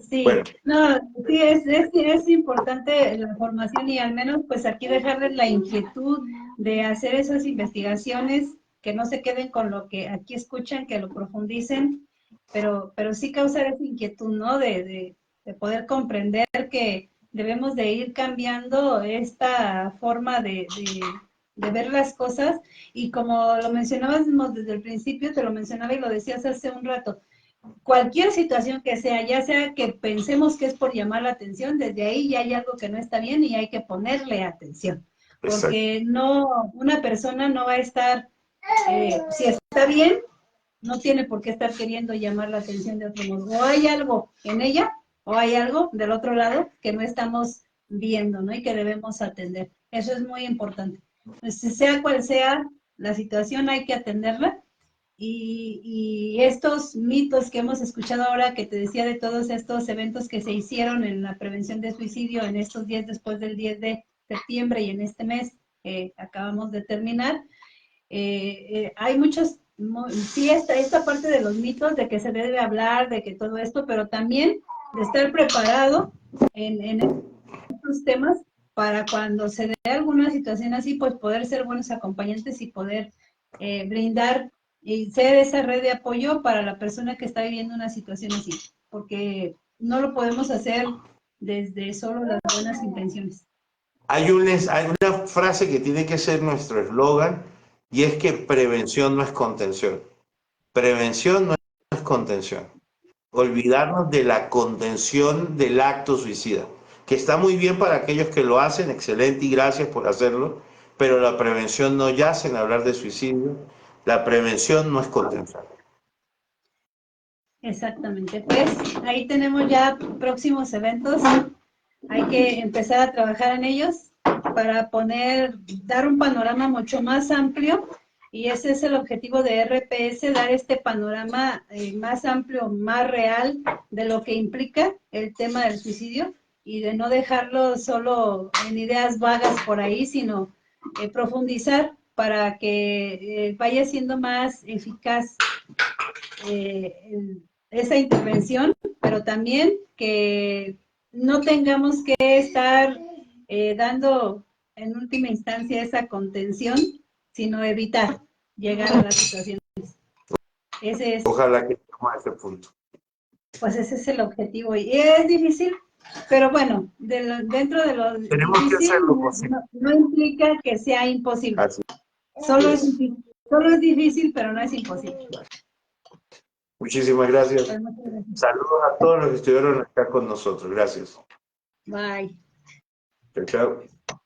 Sí, Bueno, no, sí, es importante la formación y al menos pues aquí dejarles la inquietud de hacer esas investigaciones, que no se queden con lo que aquí escuchan, que lo profundicen, pero sí causar esa inquietud, ¿no? De poder comprender que debemos de ir cambiando esta forma de ver las cosas, y como lo mencionábamos desde el principio, te lo mencionaba y lo decías hace un rato, cualquier situación que sea, ya sea que pensemos que es por llamar la atención, desde ahí ya hay algo que no está bien y hay que ponerle atención. exacto. Porque no, una persona no va a estar, si está bien, no tiene por qué estar queriendo llamar la atención de otro modo. O hay algo en ella, o hay algo del otro lado que no estamos viendo, ¿no? Y que debemos atender. Eso es muy importante. Pues, sea cual sea la situación, hay que atenderla. Y estos mitos que hemos escuchado ahora, que te decía de todos estos eventos que se hicieron en la prevención de suicidio en estos días después del 10 de septiembre y en este mes que acabamos de terminar, hay muchos, sí, esta parte de los mitos, de que se debe hablar, de que todo esto, pero también de estar preparado en estos temas para cuando se dé alguna situación así, pues poder ser buenos acompañantes y poder brindar y ser esa red de apoyo para la persona que está viviendo una situación así, porque no lo podemos hacer desde solo las buenas intenciones. Hay una frase que tiene que ser nuestro eslogan, y es que prevención no es contención. Prevención no es contención. Olvidarnos de la contención del acto suicida, que está muy bien para aquellos que lo hacen, excelente y gracias por hacerlo, pero la prevención no yace en hablar de suicidio, la prevención no es contención. Exactamente, pues ahí tenemos ya próximos eventos, hay que empezar a trabajar en ellos para dar un panorama mucho más amplio Y ese es el objetivo de RPS, dar este panorama más amplio, más real de lo que implica el tema del suicidio y de no dejarlo solo en ideas vagas por ahí, sino profundizar para que vaya siendo más eficaz esa intervención, pero también que no tengamos que estar dando en última instancia esa contención, sino evitar llegar a las situaciones. Ese es, Ojalá que toma ese punto. pues ese es el objetivo. Y es difícil, pero bueno, dentro de lo Tenemos que difícil hacer lo posible. no implica que sea imposible. Así Solo es. es difícil, pero no es imposible. Muchísimas gracias. Pues muchas gracias. Saludos a todos los que estuvieron acá con nosotros. Gracias. Bye. Chao, chao.